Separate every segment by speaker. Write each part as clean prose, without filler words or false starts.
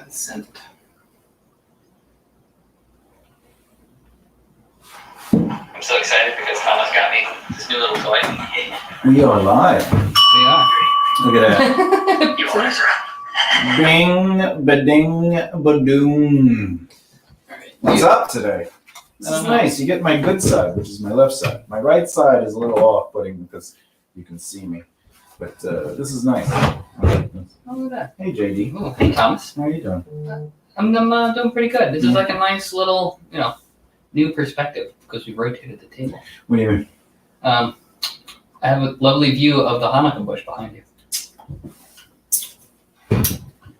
Speaker 1: Send it. I'm so excited because Thomas got me this new little toy.
Speaker 2: We are live.
Speaker 1: We are.
Speaker 2: Look at that.
Speaker 1: You want it?
Speaker 2: Bing, ba-ding, ba-doom.
Speaker 1: Alright.
Speaker 2: What's up today? This is nice. You get my good side, which is my left side. My right side is a little off-putting because you can see me. But this is nice.
Speaker 1: Oh, look at that.
Speaker 2: Hey, JD.
Speaker 1: Oh, hey, Thomas.
Speaker 2: How are you doing?
Speaker 1: I'm doing pretty good. This is like a nice little, new perspective because we rotated the table.
Speaker 2: What do you mean?
Speaker 1: I have a lovely view of the Hanukkah bush behind you.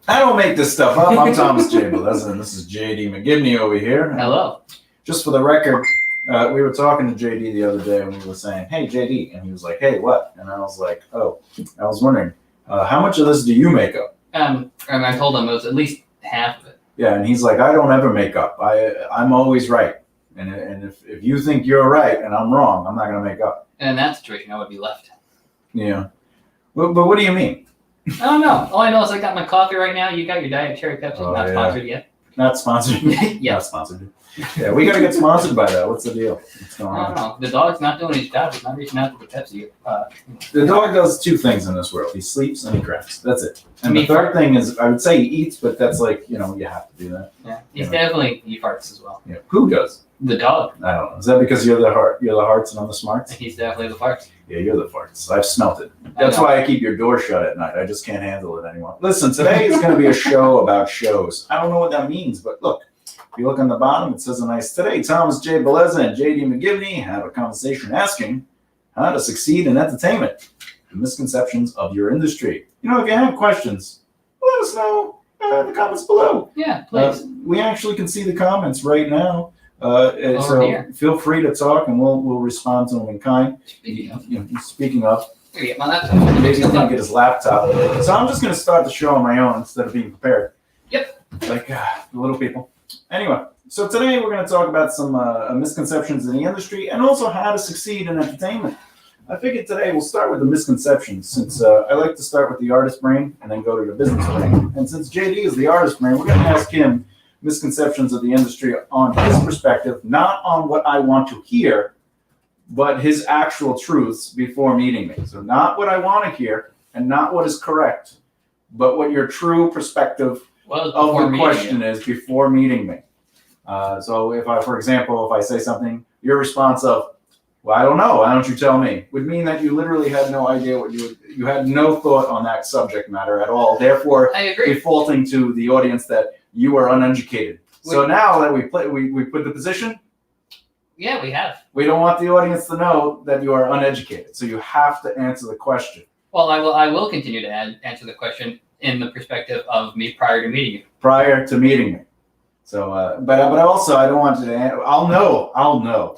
Speaker 2: I don't make this stuff up. I'm Thomas J. Bellezza, and this is JD McGibney over here.
Speaker 1: Hello.
Speaker 2: Just for the record, we were talking to JD the other day, and we were saying, "Hey, JD," and he was like, "Hey, what?" And I was like, "Oh, I was wondering, how much of this do you make up?"
Speaker 1: And I told him it was at least half of it.
Speaker 2: Yeah, and he's like, "I don't ever make up. I'm always right. And if you think you're right and I'm wrong, I'm not gonna make up."
Speaker 1: And in that situation, I would be left.
Speaker 2: Yeah. But what do you mean?
Speaker 1: I don't know. All I know is I got my coffee right now. You got your Diet Cherry Pepsi.
Speaker 2: Oh,
Speaker 1: Not
Speaker 2: yeah.
Speaker 1: sponsored yet.
Speaker 2: Not sponsored.
Speaker 1: Yeah.
Speaker 2: Not sponsored. Yeah, we gotta get sponsored by that. What's the deal? What's going
Speaker 1: I don't
Speaker 2: on?
Speaker 1: know. The dog's not doing his job. He's not reaching out to the Pepsi.
Speaker 2: The dog does two things in this world. He sleeps and he drinks. That's it. And
Speaker 1: Me
Speaker 2: the third thing is, I would say he eats, but that's like, you have to do that.
Speaker 1: Yeah. He's definitely, he farts as well.
Speaker 2: Yeah. Who does?
Speaker 1: The dog.
Speaker 2: I don't know. Is that because you're the heart? You're the hearts and I'm the smarts?
Speaker 1: He's definitely the farts.
Speaker 2: Yeah, you're the farts. I've smelt it. That's why I keep your door shut at night. I just can't handle it anymore. Listen, today is going to be a show about shows. I don't know what that means, but look, if you look on the bottom, it says a nice today. Thomas J. Bellezza and JD McGibney have a conversation asking how to succeed in entertainment, the misconceptions of your industry. If you have questions, let us know in the comments below.
Speaker 1: Yeah, please.
Speaker 2: We actually can see the comments right now.
Speaker 1: Over
Speaker 2: So
Speaker 1: here.
Speaker 2: feel free to talk and we'll respond to them in kind. Speaking of,
Speaker 1: Here, get my laptop.
Speaker 2: maybe he's gonna get his laptop. So I'm just gonna start the show on my own instead of being prepared.
Speaker 1: Yep.
Speaker 2: Like the little people. Anyway, so today we're gonna talk about some misconceptions in the industry and also how to succeed in entertainment. I figured today we'll start with the misconceptions since I like to start with the artist brain and then go to the business brain. And since JD is the artist brain, we're gonna ask him misconceptions of the industry on his perspective, not on what I want to hear, but his actual truths before meeting me. So not what I want to hear and not what is correct, but what your true perspective of the question is before meeting me. So if I, for example, if I say something, your response of, "Well, I don't know, why don't you tell me?" would mean that you literally had no idea what you had no thought on that subject matter at all. Therefore,
Speaker 1: I agree.
Speaker 2: defaulting to the audience that you are uneducated. So now that we put the position,
Speaker 1: Yeah, we have.
Speaker 2: we don't want the audience to know that you are uneducated. So you have to answer the question.
Speaker 1: Well, I will continue to answer the question in the perspective of me prior to meeting you.
Speaker 2: Prior to meeting me. So, but also I don't want you to. I'll know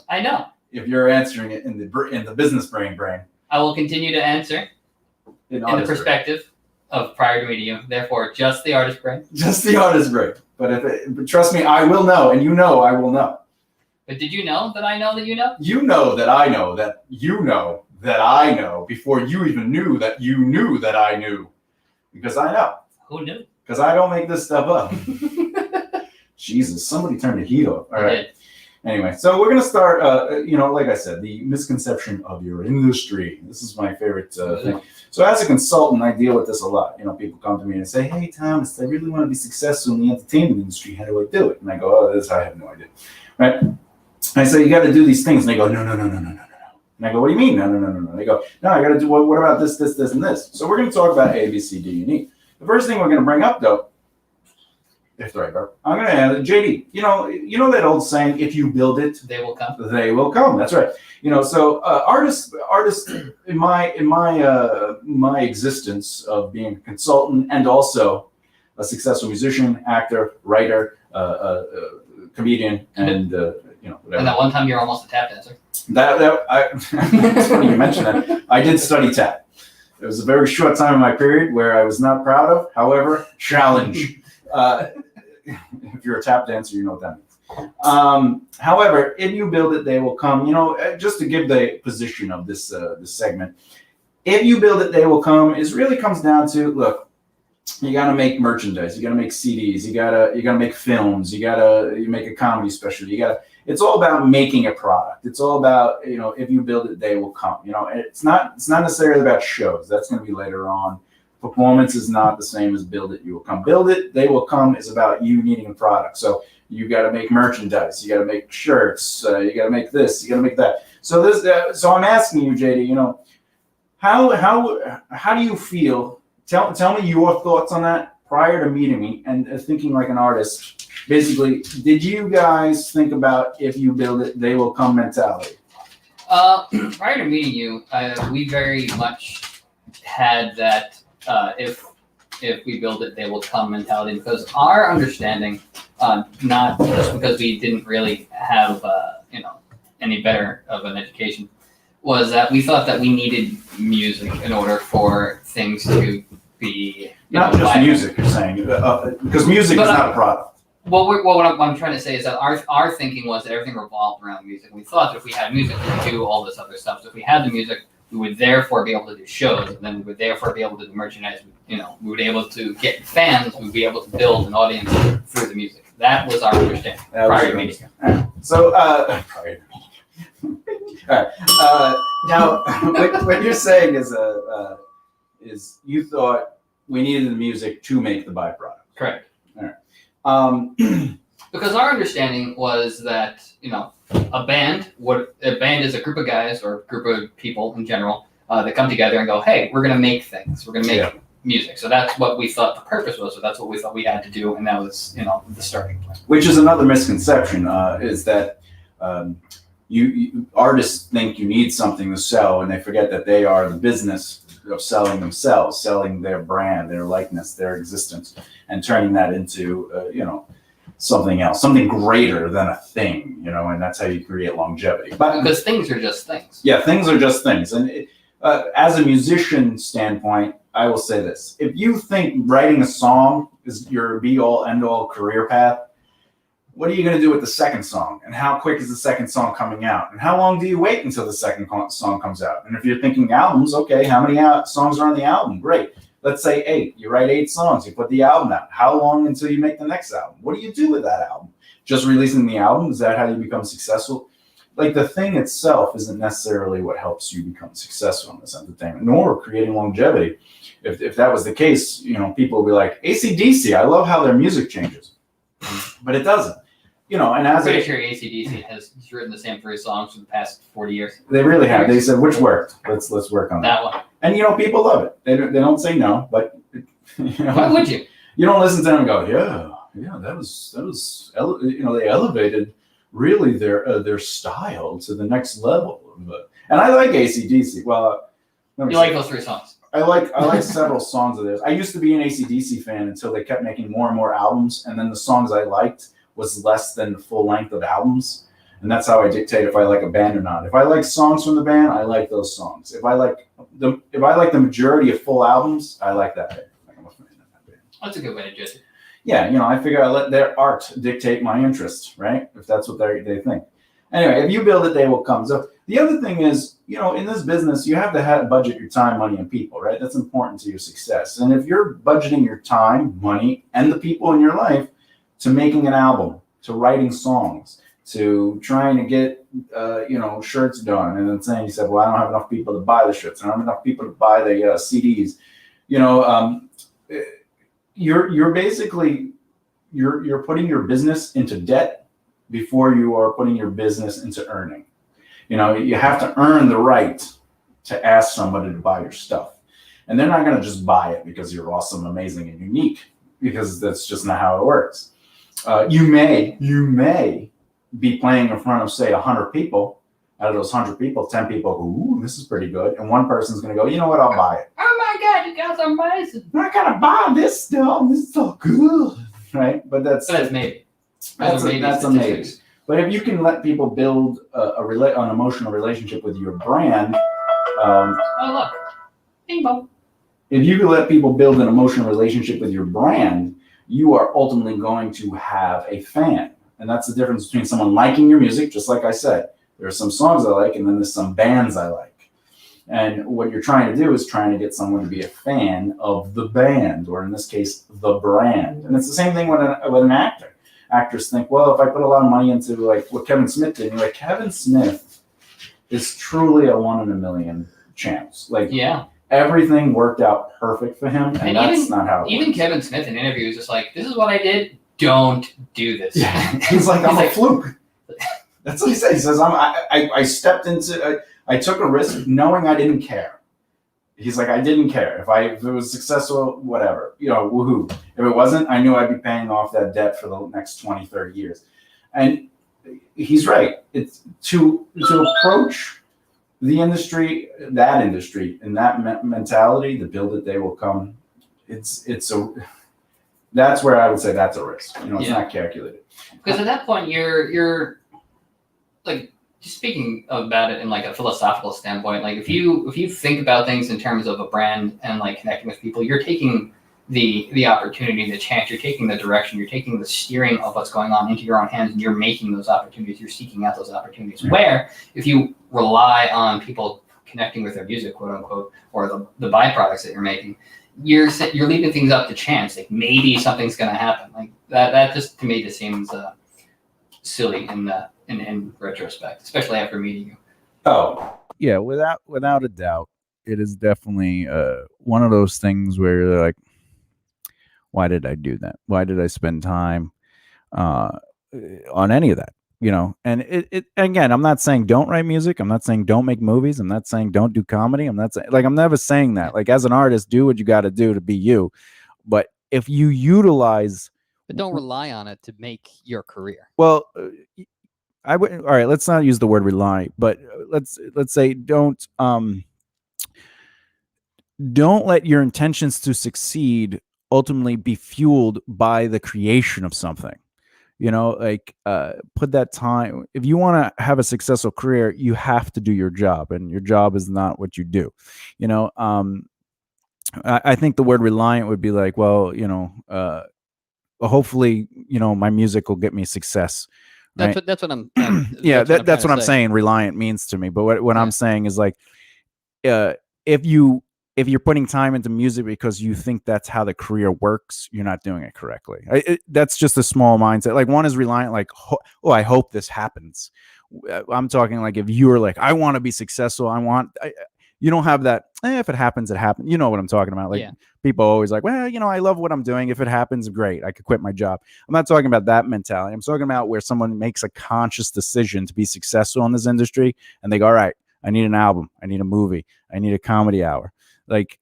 Speaker 1: I know.
Speaker 2: if you're answering it in the business brain.
Speaker 1: I will continue to answer in the perspective of prior to meeting you. Therefore, just the artist brain.
Speaker 2: Just the artist brain. But trust me, I will know, and I will know.
Speaker 1: But did you know that I know that you know?
Speaker 2: You know that I know that you know that I know before you even knew that you knew that I knew. Because I know.
Speaker 1: Who knew?
Speaker 2: Because I don't make this stuff up. Jesus, somebody turned the heat off. All right. Anyway, so we're going to start, like I said, the misconception of your industry. This is my favorite thing. So as a consultant, I deal with this a lot. People come to me and say, "Hey, Thomas, I really want to be successful in the entertainment industry. How do I do it?" And I go, I have no idea. Right? I say, "You got to do these things." And they go, no. And I go, "What do you mean? No. They go, "No, I got to do what about this, and this?" So we're going to talk about A, B, C, D, and E. The first thing we're going to bring up, though, if the right verb, I'm going to add JD. You know that old saying, "If you build it,
Speaker 1: they will come."
Speaker 2: They will come. That's right. So artists in my existence of being a consultant and also a successful musician, actor, writer, comedian, and whatever.
Speaker 1: And that one time you're almost a tap dancer.
Speaker 2: It's funny you mention that. I did study tap. It was a very short time in my period where I was not proud of. However, challenge. If you're a tap dancer, you know what that means. However, if you build it, they will come. Just to give the position of this segment, if you build it, they will come. It really comes down to, look, you got to make merchandise, you got to make CDs, you got to make films, you make a comedy special, it's all about making a product. It's all about, if you build it, they will come. It's not necessarily about shows. That's going to be later on. Performance is not the same as build it, you will come. Build it, they will come is about you needing a product. So you got to make merchandise, you got to make shirts, you got to make this, you got to make that. So so I'm asking you, JD, how do you feel? Tell me your thoughts on that prior to meeting me and thinking like an artist. Basically, did you guys think about if you build it, they will come mentality?
Speaker 1: Prior to meeting you, we very much had that if we build it, they will come mentality, because our understanding, not just because we didn't really have any better of an education, was that we thought that we needed music in order for things to be
Speaker 2: not just viable. Music, you're saying, because music is not a product.
Speaker 1: Well, what I'm trying to say is that our thinking was that everything revolved around music. We thought that if we had music, we could do all this other stuff. So if we had the music, we would therefore be able to do shows, and then we would therefore be able to do merchandise. We would be able to get fans. We'd be able to build an audience through the music. That was our understanding prior to meeting.
Speaker 2: So, prior to meeting. All right. Now, what you're saying is you thought we needed the music to make the byproduct.
Speaker 1: Correct.
Speaker 2: All right.
Speaker 1: Because our understanding was that a band is a group of guys or a group of people in general that come together and go, hey, we're gonna make things. We're gonna make music. So that's what we thought the purpose was. So that's what we thought we had to do, and that was the starting point. Which
Speaker 2: is another misconception, is that you artists think you need something to sell, and they forget that they are the business of selling themselves, selling their brand, their likeness, their existence, and turning that into something else, something greater than a thing, and that's how you create longevity.
Speaker 1: But because things are just things.
Speaker 2: Yeah, things are just things. And as a musician standpoint, I will say this: if you think writing a song is your be-all, end-all career path, what are you going to do with the second song? And how quick is the second song coming out? And how long do you wait until the second song comes out? And if you're thinking albums, okay, how many songs are on the album? Great. Let's say 8. You write 8 songs. You put the album out. How long until you make the next album? What do you do with that album? Just releasing the album? Is that how you become successful? Like, the thing itself isn't necessarily what helps you become successful in this entertainment, nor creating longevity. If that was the case, people would be like, AC/DC, I love how their music changes. But it doesn't. And as
Speaker 1: I'm pretty sure AC/DC has written the same 3 songs for the past 40 years.
Speaker 2: They really have. They said, which worked? Let's work on that
Speaker 1: one.
Speaker 2: And people love it. They don't say no, but
Speaker 1: why would you?
Speaker 2: You don't listen to them and go, yeah, that was they elevated really their style to the next level. And I like AC/DC. Well,
Speaker 1: you like those 3 songs.
Speaker 2: I like several songs of theirs. I used to be an AC/DC fan until they kept making more and more albums, and then the songs I liked was less than the full length of albums, and that's how I dictate if I like a band or not. If I like songs from the band, I like those songs. If I like the majority of full albums, I like that band. I'm a fan of that band.
Speaker 1: That's a good way to judge it.
Speaker 2: Yeah, I figure I let their art dictate my interest, right? If that's what they think. Anyway, if you build it, they will come. So the other thing is, in this business, you have to budget your time, money, and people, right? That's important to your success. And if you're budgeting your time, money, and the people in your life to making an album, to writing songs, to trying to get, shirts done, and then saying, you said, well, I don't have enough people to buy the shirts, I don't have enough people to buy the CDs. You're basically, you're putting your business into debt before you are putting your business into earning. You have to earn the right to ask somebody to buy your stuff. And they're not going to just buy it because you're awesome, amazing, and unique, because that's just not how it works. You may be playing in front of, say, 100 people. Out of those 100 people, 10 people go, ooh, this is pretty good. And one person's going to go, you know what, I'll buy it.
Speaker 1: Oh my God, you guys are amazing.
Speaker 2: I got to buy this stuff. This is so good. Right? But that's
Speaker 1: maybe.
Speaker 2: That's a maybe. But if you can let people build an emotional relationship with your brand.
Speaker 1: Oh, look. Bing bong.
Speaker 2: If you can let people build an emotional relationship with your brand, you are ultimately going to have a fan. And that's the difference between someone liking your music, just like I said. There are some songs I like, and then there's some bands I like. And what you're trying to do is trying to get someone to be a fan of the band, or in this case, the brand. And it's the same thing with an actor. Actors think, well, if I put a lot of money into like what Kevin Smith did, you're like, Kevin Smith is truly a 1 in a million chance. Like,
Speaker 1: yeah,
Speaker 2: everything worked out perfect for him, and that's
Speaker 1: even,
Speaker 2: not how it
Speaker 1: even
Speaker 2: works.
Speaker 1: Kevin Smith in interviews is like, this is what I did. Don't do this.
Speaker 2: Yeah. He's like, I'm a fluke. That's what he said. He says, I stepped into, I took a risk knowing I didn't care. He's like, I didn't care. If it was successful, whatever, woohoo. If it wasn't, I knew I'd be paying off that debt for the next 20, 30 years. And he's right. It's to approach the industry, that industry, and that mentality, to build it, they will come. That's where I would say that's a risk. It's not calculated.
Speaker 1: Because at that point, you're like, just speaking about it in like a philosophical standpoint, like if you think about things in terms of a brand and like connecting with people, you're taking the opportunity, the chance, you're taking the direction, you're taking the steering of what's going on into your own hands, and you're making those opportunities, you're seeking out those opportunities. Right. Where if you rely on people connecting with their music, quote unquote, or the byproducts that you're making, you're leaving things up to chance. Like maybe something's going to happen. Like that just to me just seems silly in retrospect, especially after meeting you.
Speaker 3: Oh yeah, without a doubt, it is definitely one of those things where you're like, why did I do that? Why did I spend time on any of that? And it again, I'm not saying don't write music. I'm not saying don't make movies. I'm not saying don't do comedy. I'm not saying, like, I'm never saying that. Like, as an artist, do what you got to do to be you. But if you utilize,
Speaker 4: but don't rely on it to make your career.
Speaker 3: Well, I would. All right, let's not use the word rely, but let's say don't let your intentions to succeed ultimately be fueled by the creation of something. Put that time. If you want to have a successful career, you have to do your job, and your job is not what you do. I think the word reliant would be like, well, hopefully, my music will get me success. Right?
Speaker 4: That's what I'm.
Speaker 3: That's what I'm saying. Reliant means to me, but what I'm saying is like, if you're putting time into music because you think that's how the career works, you're not doing it correctly. That's just a small mindset. Like, one is reliant, like, I hope this happens. I'm talking like, if you're like, I want to be successful, you don't have that. If it happens, it happens. You know what I'm talking about? Like, people are always like, well, I love what I'm doing. If it happens, great. I could quit my job. I'm not talking about that mentality. I'm talking about where someone makes a conscious decision to be successful in this industry, and they go, all right, I need an album. I need a movie. I need a comedy hour. Like,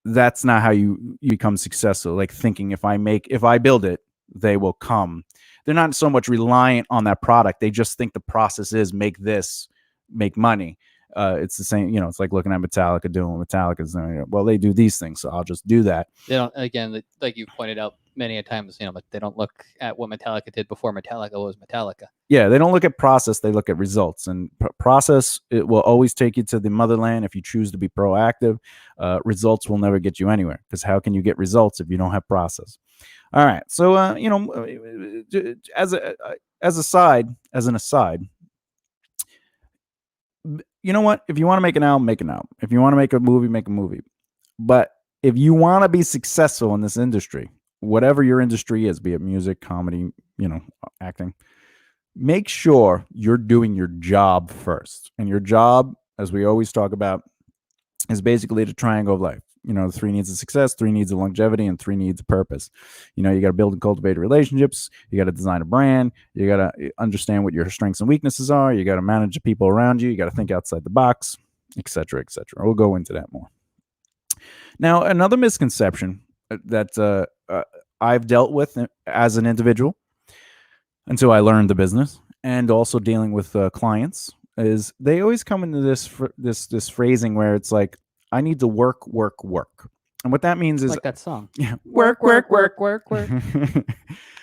Speaker 3: that's not how you become successful. Like, thinking if I build it, they will come. They're not so much reliant on that product. They just think the process is make money. It's the same, it's like looking at Metallica doing what Metallica's doing. Well, they do these things, so I'll just do that.
Speaker 4: They don't, again, like you pointed out many a times, but they don't look at what Metallica did before Metallica was Metallica.
Speaker 3: Yeah, they don't look at process, they look at results. And process, it will always take you to the motherland if you choose to be proactive. Results will never get you anywhere, because how can you get results if you don't have process? All right, so as an aside, you know what? If you want to make an album, make an album. If you want to make a movie, make a movie. But if you want to be successful in this industry, whatever your industry is, be it music, comedy, acting, make sure you're doing your job first. And your job, as we always talk about, is basically the triangle of life. 3 needs of success, 3 needs of longevity, and 3 needs of purpose. You got to build and cultivate relationships. You got to design a brand. You got to understand what your strengths and weaknesses are. You got to manage the people around you. You got to think outside the box, etc., etc. We'll go into that more. Now, another misconception that I've dealt with as an individual until I learned the business, and also dealing with clients, is they always come into this phrasing where it's like, I need to work. And what that means is
Speaker 4: like that song.
Speaker 3: Yeah,
Speaker 4: work. What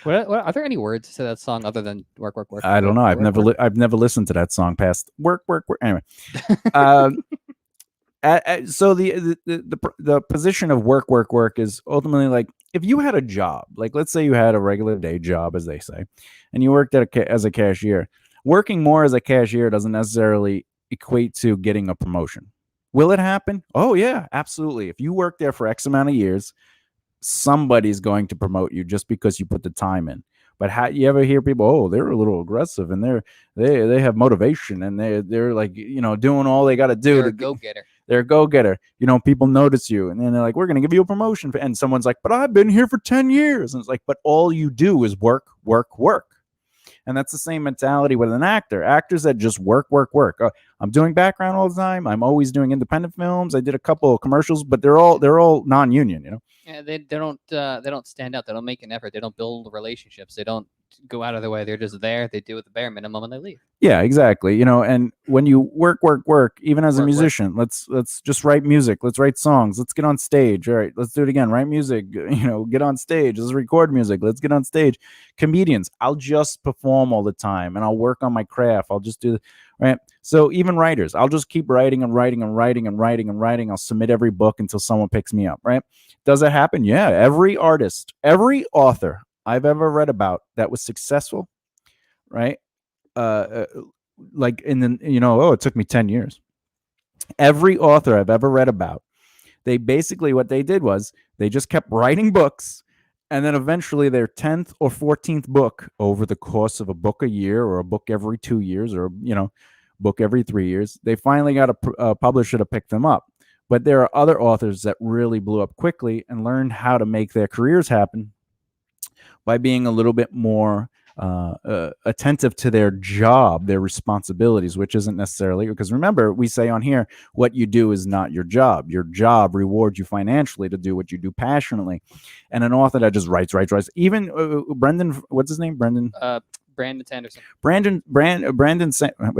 Speaker 4: are there any words to that song other than work?
Speaker 3: I don't know. I've never listened to that song past work. Anyway, so the position of work is ultimately like, if you had a job, like let's say you had a regular day job, as they say, and you worked as a cashier. Working more as a cashier doesn't necessarily equate to getting a promotion. Will it happen? Oh yeah, absolutely. If you work there for X amount of years, somebody's going to promote you just because you put the time in. But how you ever hear people, oh, they're a little aggressive and they have motivation and they're like, doing all they got to do.
Speaker 4: You're
Speaker 3: to
Speaker 4: a go-getter.
Speaker 3: They're a go-getter. People notice you and then they're like, we're going to give you a promotion. And someone's like, but I've been here for 10 years. And it's like, but all you do is work, work, work. And that's the same mentality with an actor. Actors that just work, work, work. I'm doing background all the time. I'm always doing independent films. I did a couple of commercials, but they're all non-union,
Speaker 4: Yeah, they don't stand out. They don't make an effort. They don't build relationships. They don't go out of their way. They're just there. They do it the bare minimum and they leave.
Speaker 3: Yeah, exactly. And when you work, work, work, even as a
Speaker 4: Work,
Speaker 3: musician, let's just write music. Let's write songs. Let's get on stage. All right, let's do it again. Write music. Get on stage. Let's record music. Let's get on stage. Comedians, I'll just perform all the time and I'll work on my craft. I'll just do right. So even writers, I'll just keep writing and writing and writing and writing and writing. I'll submit every book until someone picks me up. Right? Does it happen? Yeah. Every artist, every author I've ever read about that was successful, right? Like in the, it took me 10 years. Every author I've ever read about, they basically, what they did was they just kept writing books. And then eventually their 10th or 14th book over the course of a book a year or a book every 2 years or, book every 3 years, they finally got a publisher to pick them up. But there are other authors that really blew up quickly and learned how to make their careers happen by being a little bit more attentive to their job, their responsibilities, which isn't necessarily, because remember, we say on here, what you do is not your job. Your job rewards you financially to do what you do passionately. And an author that just writes. Even Brendan, what's his name? Brandon
Speaker 4: Sanderson.
Speaker 3: How do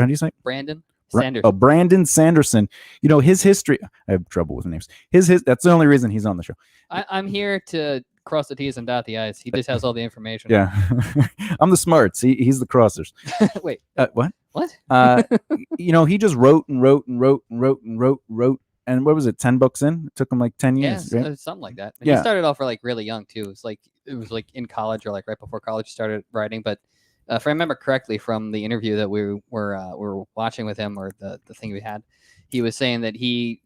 Speaker 3: you say?
Speaker 4: Brandon Sanderson.
Speaker 3: Oh, Brandon Sanderson. His history. I have trouble with names. His that's the only reason he's on the show.
Speaker 4: I'm here to cross the T's and dot the I's. He just has all the information.
Speaker 3: Yeah. I'm the smarts. He's the crossers.
Speaker 4: Wait.
Speaker 3: What?
Speaker 4: What?
Speaker 3: He just wrote. And what was it? 10 books in? It took him like 10 years.
Speaker 4: Yeah,
Speaker 3: right?
Speaker 4: something like that. And
Speaker 3: Yeah.
Speaker 4: He started off really young too. It was like in college or like right before college he started writing. But if I remember correctly from the interview that we were watching with him or the thing we had, he was saying that he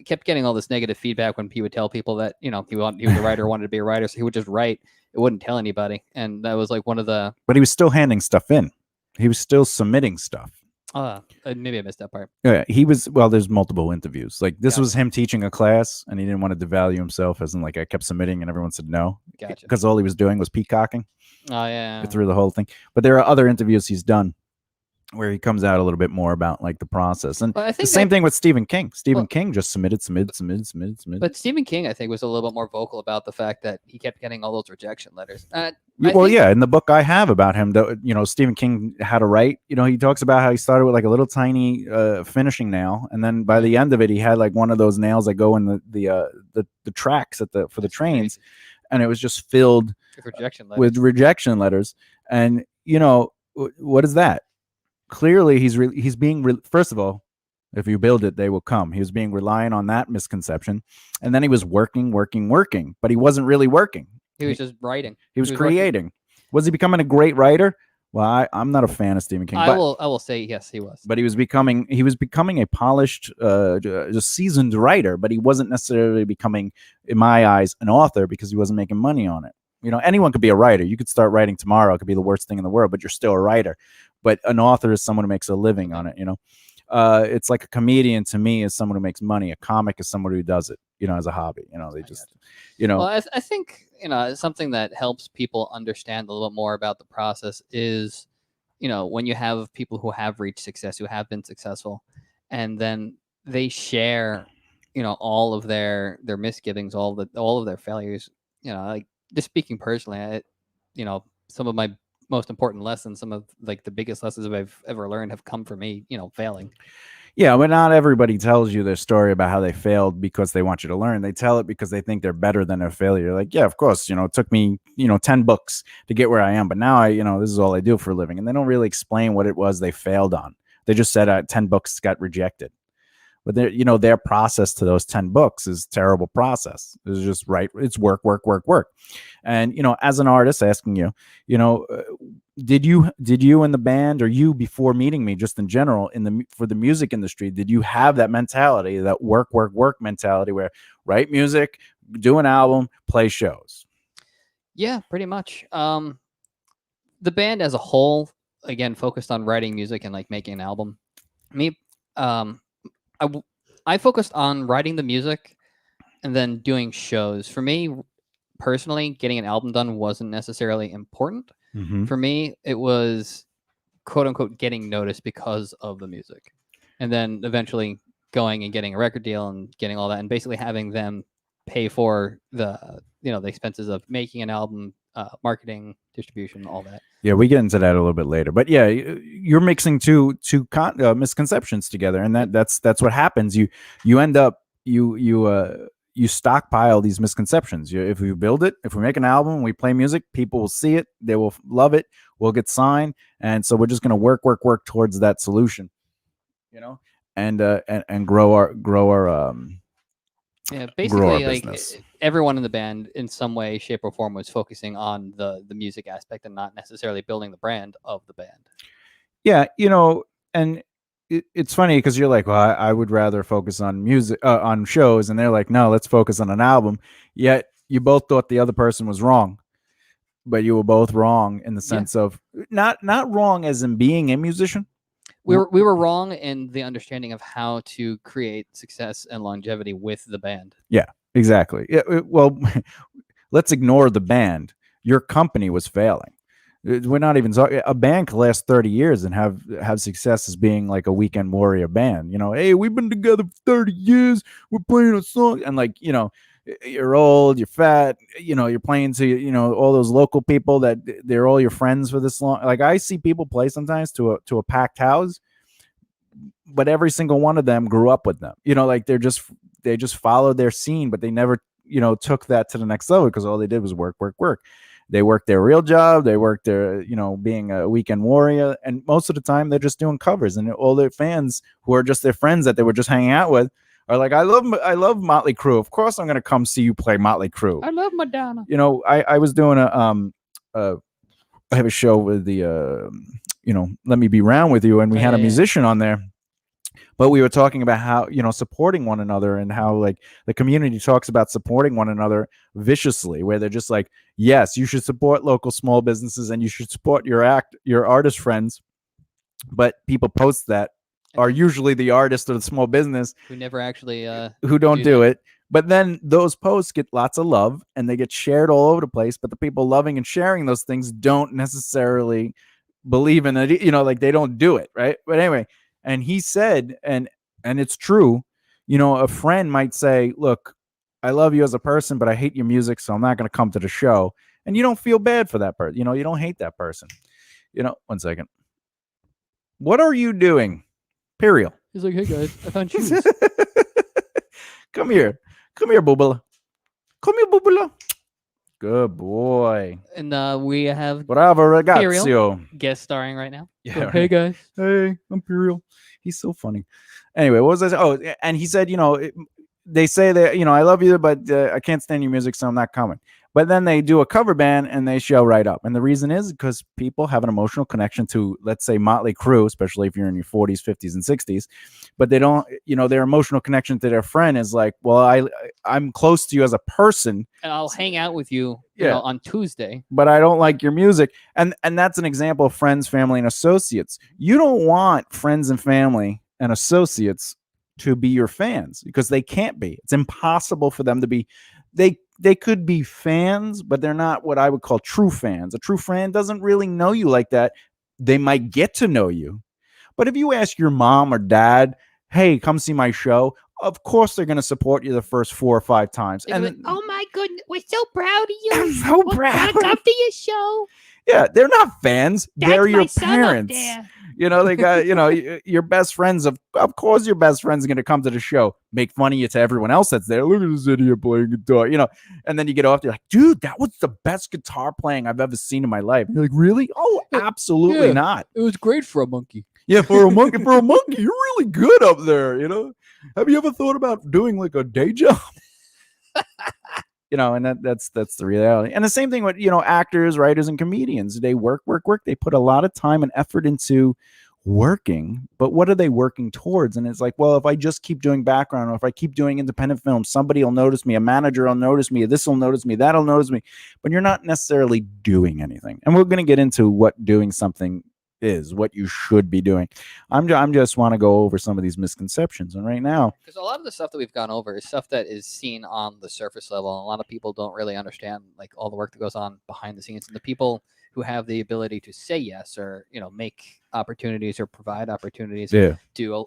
Speaker 4: kept getting all this negative feedback when he would tell people that he was a writer, wanted to be a writer, so he would just write. It wouldn't tell anybody, and that was like one of the.
Speaker 3: But he was still handing stuff in. He was still submitting stuff.
Speaker 4: Maybe I missed that part.
Speaker 3: Yeah, he was. Well, there's multiple interviews. Like this
Speaker 4: Gotcha.
Speaker 3: was him teaching a class, and he didn't want to devalue himself, as in like I kept submitting, and everyone said no,
Speaker 4: Gotcha.
Speaker 3: because all he was doing was peacocking
Speaker 4: Oh yeah.
Speaker 3: through the whole thing. But there are other interviews he's done where he comes out a little bit more about like the process. And
Speaker 4: Well, I
Speaker 3: the
Speaker 4: think
Speaker 3: same thing with Stephen King. Stephen
Speaker 4: Well-
Speaker 3: King just submitted.
Speaker 4: But Stephen King, I think, was a little bit more vocal about the fact that he kept getting all those rejection letters.
Speaker 3: Yeah, in the book I have about him, Stephen King How to Write, he talks about how he started with like a little tiny finishing nail, and then by the end of it, he had like one of those nails that go in the tracks for the trains, and it was just filled
Speaker 4: with rejection letters.
Speaker 3: And what is that? Clearly, he's being first of all, if you build it, they will come. He was being reliant on that misconception, and then he was working, but he wasn't really working.
Speaker 4: He was just writing.
Speaker 3: He was creating. Was he becoming a great writer? Well, I'm not a fan of Stephen King.
Speaker 4: I will say yes, he was.
Speaker 3: But he was becoming a polished, just seasoned writer. But he wasn't necessarily becoming, in my eyes, an author because he wasn't making money on it. Anyone could be a writer. You could start writing tomorrow. It could be the worst thing in the world, but you're still a writer. But an author is someone who makes a living on it. It's like a comedian to me is someone who makes money. A comic is someone who does it, as a hobby. They just,
Speaker 4: Well, I think something that helps people understand a little more about the process is, when you have people who have reached success, who have been successful, and then they share, all of their misgivings, all of their failures. Like just speaking personally, some of my most important lessons, some of like the biggest lessons I've ever learned have come from me, failing.
Speaker 3: Yeah, but not everybody tells you their story about how they failed because they want you to learn. They tell it because they think they're better than their failure. Like, yeah, of course, it took me, 10 books to get where I am, but now this is all I do for a living. And they don't really explain what it was they failed on. They just said 10 books got rejected. but their process to those 10 books is terrible process. It's just it's work, work, work, work. And as an artist, asking you, did you in the band, or you before meeting me, just in general for the music industry, did you have that mentality, that work, work, work mentality, where write music, do an album, play shows?
Speaker 4: Yeah, pretty much. The band as a whole, again, focused on writing music and like making an album. Me, I focused on writing the music and then doing shows. For me personally, getting an album done wasn't necessarily important.
Speaker 3: Mm-hmm.
Speaker 4: For me, it was quote unquote getting noticed because of the music, and then eventually going and getting a record deal and getting all that, and basically having them pay for the the expenses of making an album, marketing, distribution, all that.
Speaker 3: Yeah, we get into that a little bit later, but yeah, you're mixing two misconceptions together, and that's what happens. You end up you stockpile these misconceptions. If we build it, if we make an album, we play music, people will see it, they will love it, we'll get signed, and so we're just going to work towards that solution, and grow our
Speaker 4: yeah, basically, like
Speaker 3: business.
Speaker 4: Everyone in the band, in some way, shape, or form, was focusing on the music aspect and not necessarily building the brand of the band.
Speaker 3: Yeah, and it's funny because you're like, well, I would rather focus on music, on shows, and they're like, no, let's focus on an album. Yet you both thought the other person was wrong, but you were both wrong in the sense of not wrong as in being a musician.
Speaker 4: We were wrong in the understanding of how to create success and longevity with the band.
Speaker 3: Yeah, exactly. Yeah, well, let's ignore the band. Your company was failing. We're not even talking. A band can last 30 years and have success as being like a weekend warrior band. Hey, we've been together for 30 years. We're playing a song, and like you're old, you're fat. You're playing to all those local people that they're all your friends for this long. Like I see people play sometimes to a packed house, but every single one of them grew up with them. Like they just followed their scene, but they never took that to the next level because all they did was work, work, work. They worked their real job. They worked their, being a weekend warrior. And most of the time they're just doing covers, and all their fans who are just their friends that they were just hanging out with are like, I love Motley Crue. Of course I'm going to come see you play Motley Crue.
Speaker 4: I love Madonna.
Speaker 3: I was doing I have a show with the, Let Me Be Round With You. And we had a musician on there. But we were talking about how, supporting one another, and how like the community talks about supporting one another viciously, where they're just like, yes, you should support local small businesses and you should support your artist friends. But people post that are usually the artist or the small business
Speaker 4: who never actually
Speaker 3: who don't do it. But then those posts get lots of love and they get shared all over the place. But the people loving and sharing those things don't necessarily believe in it. Like they don't do it. Right. But anyway. And he said, and it's true, a friend might say, look, I love you as a person, but I hate your music, so I'm not going to come to the show. And you don't feel bad for that person. You don't hate that person. 1 second. What are you doing? Period.
Speaker 4: He's like, hey, guys, I found shoes.
Speaker 3: Come here, Bubala. Come here, Bubala. Good boy.
Speaker 4: And we have
Speaker 3: Bravo, ragazzo.
Speaker 4: Imperial guest starring right now.
Speaker 3: Yeah,
Speaker 4: so,
Speaker 3: right.
Speaker 4: Hey, guys.
Speaker 3: Hey, Imperial. He's so funny. Anyway, what was I saying? Oh, and he said, they say that, I love you, but I can't stand your music, so I'm not coming. But then they do a cover band and they show right up. And the reason is because people have an emotional connection to, let's say, Motley Crue, especially if you're in your 40s, 50s, and 60s. But they don't, their emotional connection to their friend is like, well, I'm close to you as a person.
Speaker 4: And I'll hang out with you, on Tuesday.
Speaker 3: But I don't like your music. And that's an example of friends, family, and associates. You don't want friends and family and associates to be your fans because they can't be. It's impossible for them to be. They could be fans, but they're not what I would call true fans. A true fan doesn't really know you like that. They might get to know you. But if you ask your mom or dad, hey, come see my show, of course they're going to support you the first 4 or 5 times. And
Speaker 5: like, oh my goodness, we're so proud of you.
Speaker 3: I'm so proud.
Speaker 5: Want to come to your show?
Speaker 3: Yeah, they're not fans. They're
Speaker 5: That's
Speaker 3: your
Speaker 5: my son up
Speaker 3: parents.
Speaker 5: there.
Speaker 3: They got, your best friends. Of course, your best friends are going to come to the show, make fun of you to everyone else that's there. Look at this idiot playing guitar, and then you get off there like, dude, that was the best guitar playing I've ever seen in my life. You're like, really? Oh, absolutely not.
Speaker 4: It was great for a monkey.
Speaker 3: Yeah, for a monkey, you're really good up there, Have you ever thought about doing like a day job? And that's the reality. And the same thing with, actors, writers, and comedians. They work. They put a lot of time and effort into working, but what are they working towards? And it's like, well, if I just keep doing background, or if I keep doing independent films, somebody will notice me, a manager will notice me, this will notice me, that'll notice me, but you're not necessarily doing anything. And we're going to get into what doing something is, what you should be doing. I'm just want to go over some of these misconceptions. And right now,
Speaker 4: because a lot of the stuff that we've gone over is stuff that is seen on the surface level, and a lot of people don't really understand like all the work that goes on behind the scenes, and the people who have the ability to say yes, or make opportunities or provide opportunities, do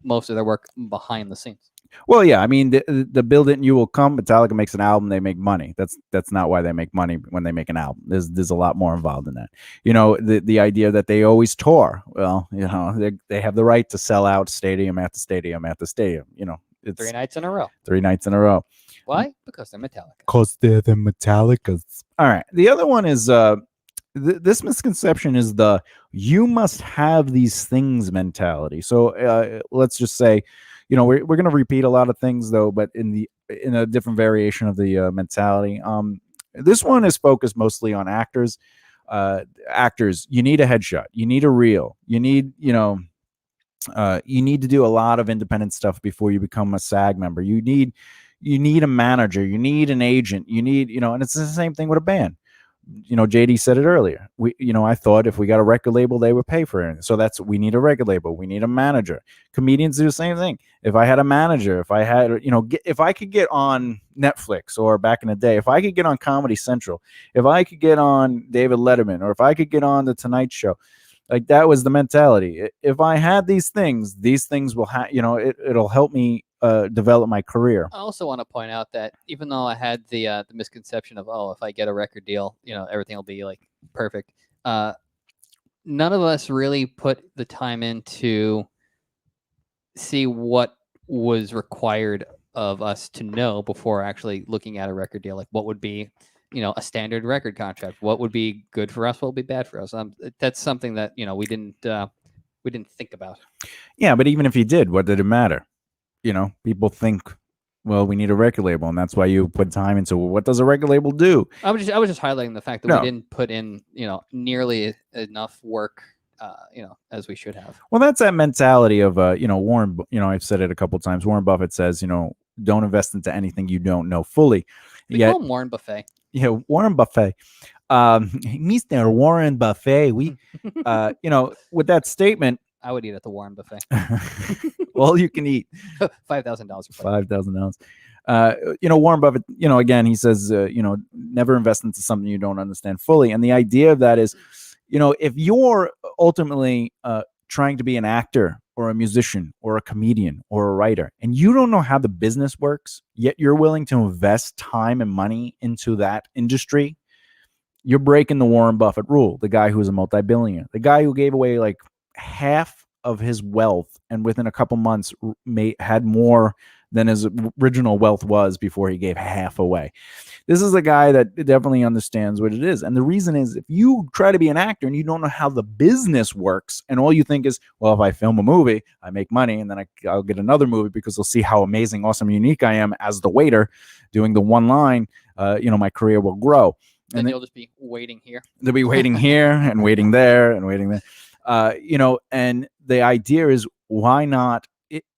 Speaker 4: most of their work behind the scenes.
Speaker 3: Well, yeah, I mean, the build it and you will come. Metallica makes an album, they make money. That's not why they make money when they make an album. There's a lot more involved in that. The idea that they always tour. Well, they have the right to sell out stadium after stadium after stadium. It's
Speaker 4: 3 nights in a row.
Speaker 3: 3 nights in a row.
Speaker 4: Why? Because they're Metallica.
Speaker 3: Because they're the Metallicas. All right. The other one is this misconception is the you must have these things mentality. So let's just say, we're going to repeat a lot of things though, but in a different variation of the mentality. This one is focused mostly on actors. Actors, you need a headshot, you need a reel, you need to do a lot of independent stuff before you become a SAG member. You need a manager, you need an agent, you need, and it's the same thing with a band. JD said it earlier. I thought if we got a record label, they would pay for it. So we need a record label. We need a manager. Comedians do the same thing. If I had a manager, if I had, if I could get on Netflix, or back in the day, if I could get on Comedy Central, if I could get on David Letterman, or if I could get on The Tonight Show, like that was the mentality. If I had these things will it'll help me develop my career.
Speaker 4: I also want to point out that even though I had the misconception of, if I get a record deal, everything will be like perfect. None of us really put the time in to see what was required of us to know before actually looking at a record deal. Like what would be, a standard record contract? What would be good for us? What would be bad for us? That's something that, we didn't think about.
Speaker 3: Yeah, but even if you did, what did it matter? People think, well, we need a record label, and that's why you put time into what does a record label do?
Speaker 4: I was just highlighting the fact that we didn't put in, nearly enough work, as we should have.
Speaker 3: Well, that's that mentality of, Warren. I've said it a couple of times. Warren Buffett says, don't invest into anything you don't know fully.
Speaker 4: We call him Warren Buffett.
Speaker 3: Yeah, Warren Buffett, Mr. Warren Buffett. We, with that statement.
Speaker 4: I would eat at the Warren Buffet.
Speaker 3: All you can eat.
Speaker 4: $5,000.
Speaker 3: $5,000. Warren Buffett, again, he says, never invest into something you don't understand fully. And the idea of that is, if you're ultimately trying to be an actor or a musician or a comedian or a writer, and you don't know how the business works, yet you're willing to invest time and money into that industry, you're breaking the Warren Buffett rule. The guy who's a multi-billionaire, the guy who gave away like half of his wealth, and within a couple months had more than his original wealth was before he gave half away. This is a guy that definitely understands what it is. And the reason is, if you try to be an actor and you don't know how the business works, and all you think is, well, if I film a movie, I make money, and then I'll get another movie because they'll see how amazing, awesome, unique I am as the waiter doing the one line, my career will grow.
Speaker 4: And you'll just be waiting here.
Speaker 3: They'll be waiting here and waiting there and waiting there. And the idea is, why not,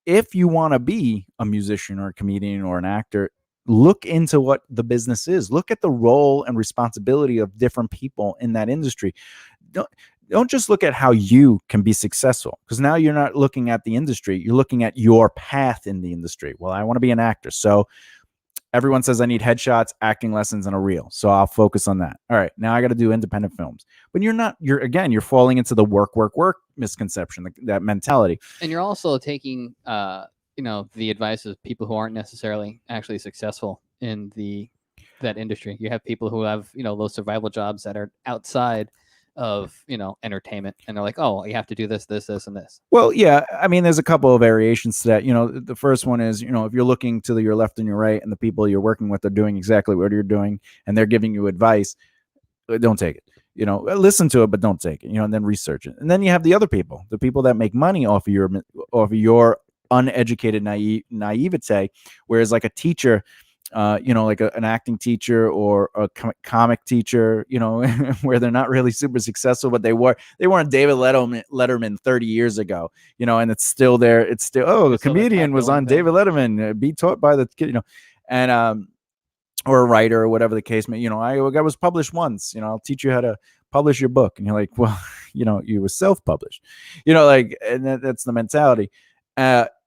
Speaker 3: if you want to be a musician or a comedian or an actor, look into what the business is. Look at the role and responsibility of different people in that industry. Don't just look at how you can be successful, because now you're not looking at the industry. You're looking at your path in the industry. Well, I want to be an actor. So everyone says I need headshots, acting lessons, and a reel. So I'll focus on that. All right, now I got to do independent films. But you're falling into the work misconception, that mentality.
Speaker 4: And you're also taking, the advice of people who aren't necessarily actually successful in that industry. You have people who have, those survival jobs that are outside of entertainment, and they're like, oh, you have to do this, and this.
Speaker 3: Well, yeah, I mean, there's a couple of variations to that. The first one is, if you're looking to your left and your right, and the people you're working with are doing exactly what you're doing, and they're giving you advice, don't take it. Listen to it, but don't take it. And then research it. And then you have the other people, the people that make money off of your uneducated naivete, whereas like a teacher, like an acting teacher or a comic teacher, where they're not really super successful, but they weren't David Letterman 30 years ago, and it's still there. It's still, the comedian was on David Letterman, be taught by the kid, and or a writer or whatever the case may. I was published once. I'll teach you how to publish your book, and you're like, well, you were self-published, and that's the mentality.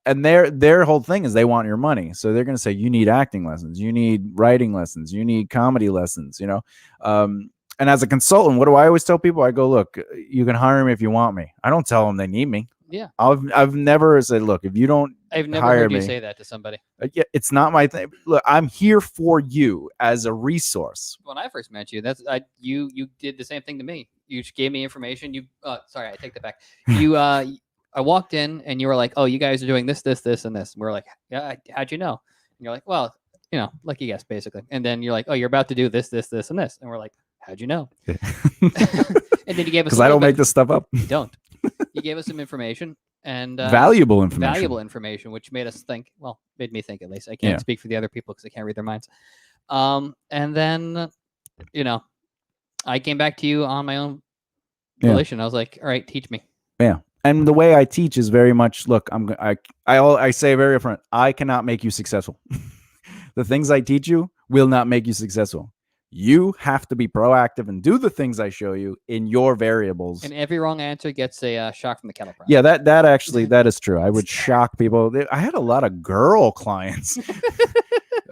Speaker 3: And their whole thing is they want your money. So they're going to say, you need acting lessons, you need writing lessons, you need comedy lessons, and as a consultant, what do I always tell people? I go, look, you can hire me if you want me. I don't tell them they need me.
Speaker 4: Yeah.
Speaker 3: I've never said, look, if you don't
Speaker 4: I've never
Speaker 3: hire
Speaker 4: heard you
Speaker 3: me,
Speaker 4: say that to somebody.
Speaker 3: yeah, it's not my thing. Look, I'm here for you as a resource.
Speaker 4: When I first met you, you did the same thing to me. You just gave me information. Sorry, I take that back. I walked in and you were like, oh, you guys are doing this, this, this, and this. And we're like, yeah, how'd you know? And you're like, well, lucky guess, basically. And then you're like, oh, you're about to do this, this, this, and this. And we're like, how'd you know? And then you gave us,
Speaker 3: because I don't make this stuff up.
Speaker 4: You don't. You gave us some information and
Speaker 3: valuable information,
Speaker 4: which made us think. Well, made me think at least. I can't speak for the other people because I can't read their minds. And then, I came back to you on my own volition. I was like, all right, teach me.
Speaker 3: Yeah. And the way I teach is very much, look, I say very upfront, I cannot make you successful. The things I teach you will not make you successful. You have to be proactive and do the things I show you in your variables.
Speaker 4: And every wrong answer gets a shock from the kettle.
Speaker 3: Yeah, that is true. I would shock people. I had a lot of girl clients,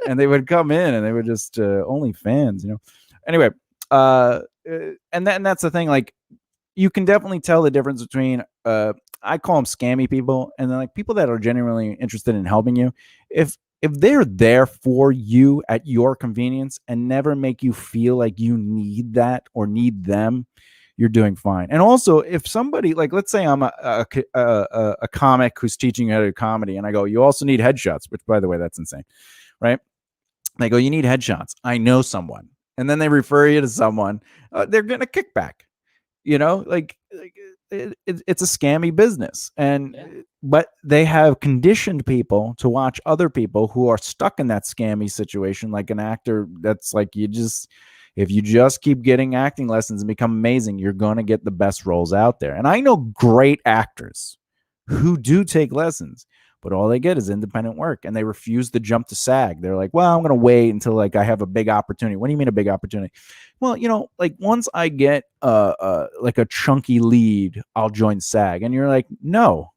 Speaker 3: and they would come in and they were just only fans, Anyway, and that's the thing. Like, you can definitely tell the difference between I call them scammy people and then like people that are genuinely interested in helping you. If they're there for you at your convenience and never make you feel like you need that or need them, you're doing fine. And also, if somebody, like, let's say I'm a comic who's teaching you how to do comedy, and I go, you also need headshots, which, by the way, that's insane, right? They go, you need headshots. I know someone. And then they refer you to someone. They're going to kick back. It's a scammy business, but they have conditioned people to watch other people who are stuck in that scammy situation, like an actor. That's like, if you just keep getting acting lessons and become amazing, you're going to get the best roles out there. And I know great actors who do take lessons, but all they get is independent work, and they refuse to jump to SAG. They're like, well, I'm going to wait until like I have a big opportunity. What do you mean a big opportunity? Well, like once I get like a chunky lead, I'll join SAG. And you're like, no,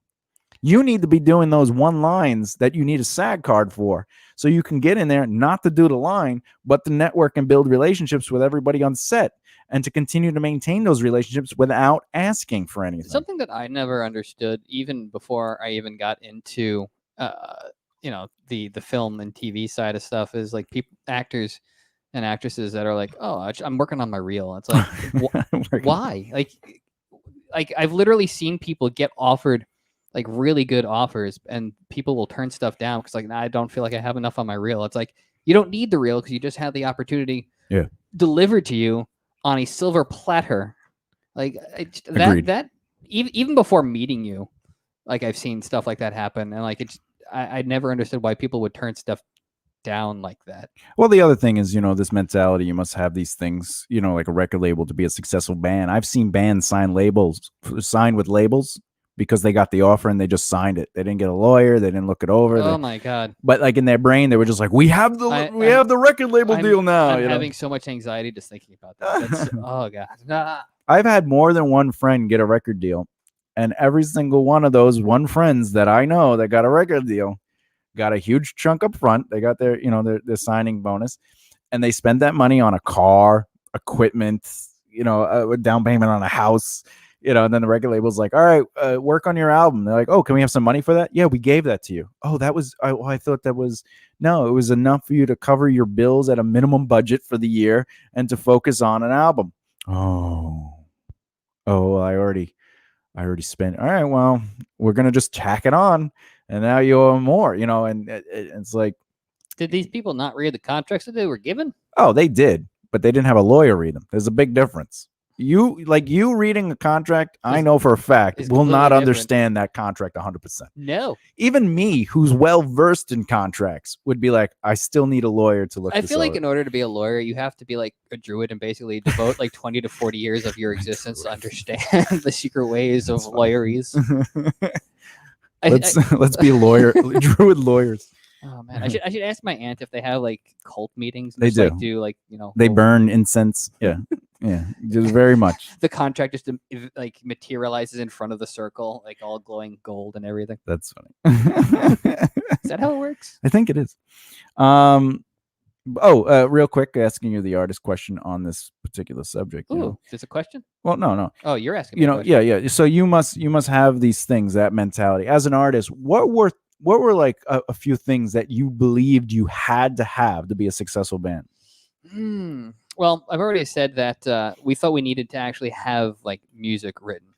Speaker 3: you need to be doing those one lines that you need a SAG card for, so you can get in there, not to do the line, but to network and build relationships with everybody on set, and to continue to maintain those relationships without asking for anything.
Speaker 4: Something that I never understood, even before I even got into, the film and TV side of stuff, is like actors and actresses that are like, oh, I'm working on my reel. It's like, why? Like I've literally seen people get offered like really good offers, and people will turn stuff down because like, I don't feel like I have enough on my reel. It's like, you don't need the reel because you just had the opportunity delivered to you on a silver platter. Like that even before meeting you, like I've seen stuff like that happen, and like I never understood why people would turn stuff down like that.
Speaker 3: Well, the other thing is, this mentality, you must have these things, like a record label to be a successful band. I've seen bands sign with labels because they got the offer and they just signed it. They didn't get a lawyer. They didn't look it over.
Speaker 4: Oh my God.
Speaker 3: But like in their brain, they were just like, we have the record label deal now.
Speaker 4: I'm having so much anxiety just thinking about that. Oh God. Nah.
Speaker 3: I've had more than one friend get a record deal, and every single one of those friends that I know that got a record deal got a huge chunk up front. They got their signing bonus, and they spent that money on a car, equipment, a down payment on a house. And then the record label's like, all right, work on your album. They're like, oh, can we have some money for that? Yeah, we gave that to you. Oh, that was, I thought that was, no, it was enough for you to cover your bills at a minimum budget for the year and to focus on an album. Oh, well, I already spent. All right, well, we're going to just tack it on. And now you owe more, and it's like.
Speaker 4: Did these people not read the contracts that they were given?
Speaker 3: Oh, they did, but they didn't have a lawyer read them. There's a big difference. You reading a contract, I
Speaker 4: Is-
Speaker 3: know for a fact,
Speaker 4: is
Speaker 3: will
Speaker 4: completely
Speaker 3: not
Speaker 4: different.
Speaker 3: understand that contract 100%.
Speaker 4: No,
Speaker 3: Even me, who's well versed in contracts, would be like, I still need a lawyer to look
Speaker 4: I
Speaker 3: this
Speaker 4: feel like
Speaker 3: over.
Speaker 4: in order to be a lawyer, you have to be like a druid and basically devote like 20 to 40 years of your existence to understand the secret ways of lawyeries.
Speaker 3: Let's be druid lawyers.
Speaker 4: Oh man, I should ask my aunt if they have like cult meetings. And
Speaker 3: They
Speaker 4: just,
Speaker 3: do.
Speaker 4: Like, do like
Speaker 3: They
Speaker 4: whole-
Speaker 3: burn incense. Yeah. Yeah. Just very much.
Speaker 4: The contract just like materializes in front of the circle, like all glowing gold and everything.
Speaker 3: That's funny.
Speaker 4: Is that how it works?
Speaker 3: I think it is. Real quick, asking you the artist question on this particular subject.
Speaker 4: Ooh,
Speaker 3: You know?
Speaker 4: there's a question.
Speaker 3: Well, no.
Speaker 4: Oh, you're asking. Me
Speaker 3: You
Speaker 4: a
Speaker 3: know,
Speaker 4: question.
Speaker 3: yeah. So you must have these things, that mentality. As an artist, what were like a few things that you believed you had to have to be a successful band?
Speaker 4: Well, I've already said that we thought we needed to actually have like music written,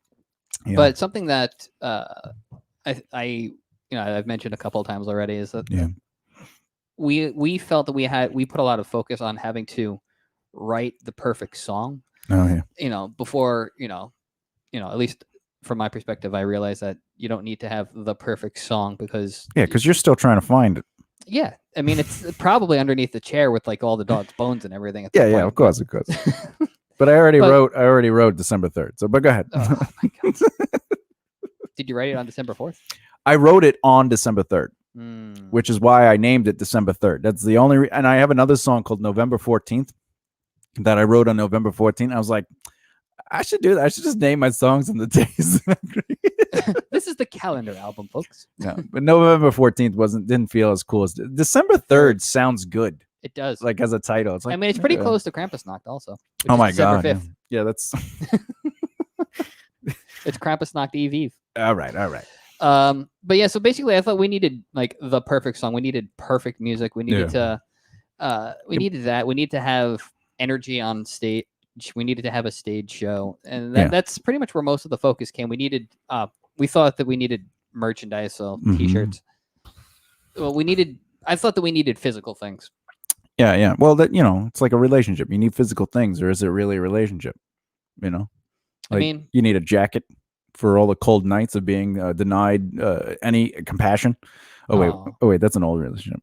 Speaker 3: Yeah.
Speaker 4: but something that I I've mentioned a couple of times already is that
Speaker 3: Yeah.
Speaker 4: we felt that we put a lot of focus on having to write the perfect song.
Speaker 3: Oh yeah.
Speaker 4: Before at least from my perspective, I realized that you don't need to have the perfect song because
Speaker 3: Yeah, because you're still trying to find it.
Speaker 4: yeah, I mean it's probably underneath the chair with like all the dog's bones and everything. At
Speaker 3: Yeah,
Speaker 4: that
Speaker 3: yeah,
Speaker 4: point,
Speaker 3: of course. But I already wrote December 3rd. So, but go ahead.
Speaker 4: Oh my god! Did you write it on December 4th?
Speaker 3: I wrote it on December 3rd,
Speaker 4: Mm.
Speaker 3: which is why I named it December 3rd. That's the only and I have another song called November 14th that I wrote on November 14th. I was like, I should do that. I should just name my songs on the days.
Speaker 4: This is the calendar album, folks.
Speaker 3: No, but November 14th didn't feel as cool as December 3rd sounds good.
Speaker 4: It does.
Speaker 3: Like as a title. It's like,
Speaker 4: I mean, it's pretty
Speaker 3: yeah.
Speaker 4: close to Krampusnacht also. which
Speaker 3: Oh
Speaker 4: is
Speaker 3: my
Speaker 4: December
Speaker 3: god.
Speaker 4: 5th.
Speaker 3: Yeah, that's
Speaker 4: It's Krampusnacht Eve Eve.
Speaker 3: all right.
Speaker 4: But yeah, so basically I thought we needed like the perfect song. We needed perfect music. We needed we needed that. We need to have energy on stage. We needed to have a stage show. And that's pretty much where most of the focus came. We thought that we needed merchandise, so t-shirts. Well, I thought that we needed physical things.
Speaker 3: Yeah. Well, it's like a relationship. You need physical things, or is it really a relationship? Like,
Speaker 4: I mean,
Speaker 3: you need a jacket for all the cold nights of being denied any compassion. Oh wait, that's an old relationship.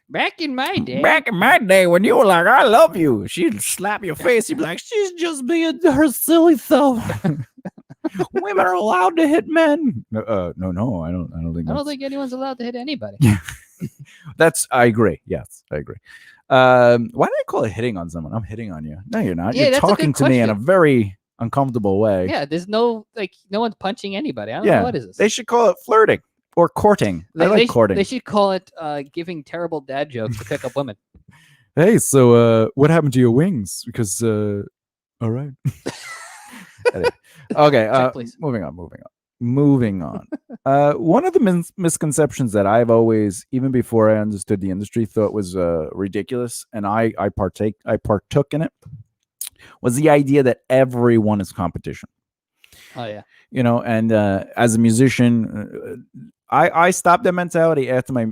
Speaker 4: back in my day,
Speaker 3: Back in my day, when you were like, "I love you," she'd slap your face. You'd be like, "She's just being her silly self." Women are allowed to hit men. No, I don't think.
Speaker 4: I don't think anyone's allowed to hit anybody.
Speaker 3: I agree. Yes, I agree. Why did I call it hitting on someone? I'm hitting on you. No, you're not.
Speaker 4: Yeah,
Speaker 3: You're
Speaker 4: that's a good
Speaker 3: talking to me in a
Speaker 4: question.
Speaker 3: very uncomfortable way.
Speaker 4: Yeah, there's no one's punching anybody. I don't know what is this.
Speaker 3: They should call it flirting or courting. I like courting.
Speaker 4: They should call it giving terrible dad jokes to pick up women.
Speaker 3: Hey, so what happened to your wings? Because all right. Okay,
Speaker 4: Check, please.
Speaker 3: moving on. One of the misconceptions that I've always, even before I understood the industry, thought was ridiculous, and I partook in it, was the idea that everyone is competition.
Speaker 4: Oh yeah.
Speaker 3: And as a musician, I stopped that mentality after my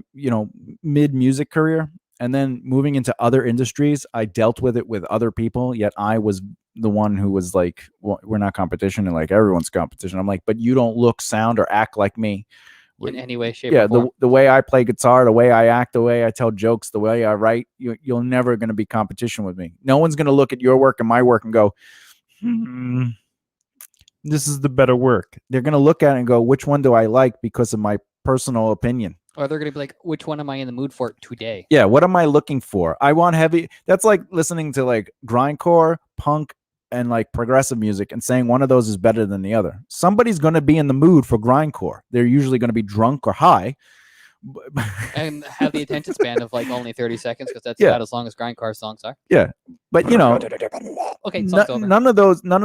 Speaker 3: mid music career, and then moving into other industries, I dealt with it with other people. Yet I was the one who was like, well, we're not competition, and like everyone's competition. I'm like, but you don't look, sound, or act like me
Speaker 4: In any way, shape, or form.
Speaker 3: the way I play guitar, the way I act, the way I tell jokes, the way I write, you're never going to be competition with me. No one's going to look at your work and my work and go, this is the better work. They're going to look at it and go, which one do I like because of my personal opinion?
Speaker 4: Or they're going to be like, which one am I in the mood for today?
Speaker 3: Yeah, what am I looking for? I want heavy. That's like listening to like grindcore, punk, and like progressive music and saying one of those is better than the other. Somebody's going to be in the mood for grindcore. They're usually going to be drunk or high.
Speaker 4: And have the attention span of like only 30 seconds because that's
Speaker 3: Yeah.
Speaker 4: about as long as grindcore songs are.
Speaker 3: Yeah. But
Speaker 4: Okay, song's over.
Speaker 3: none of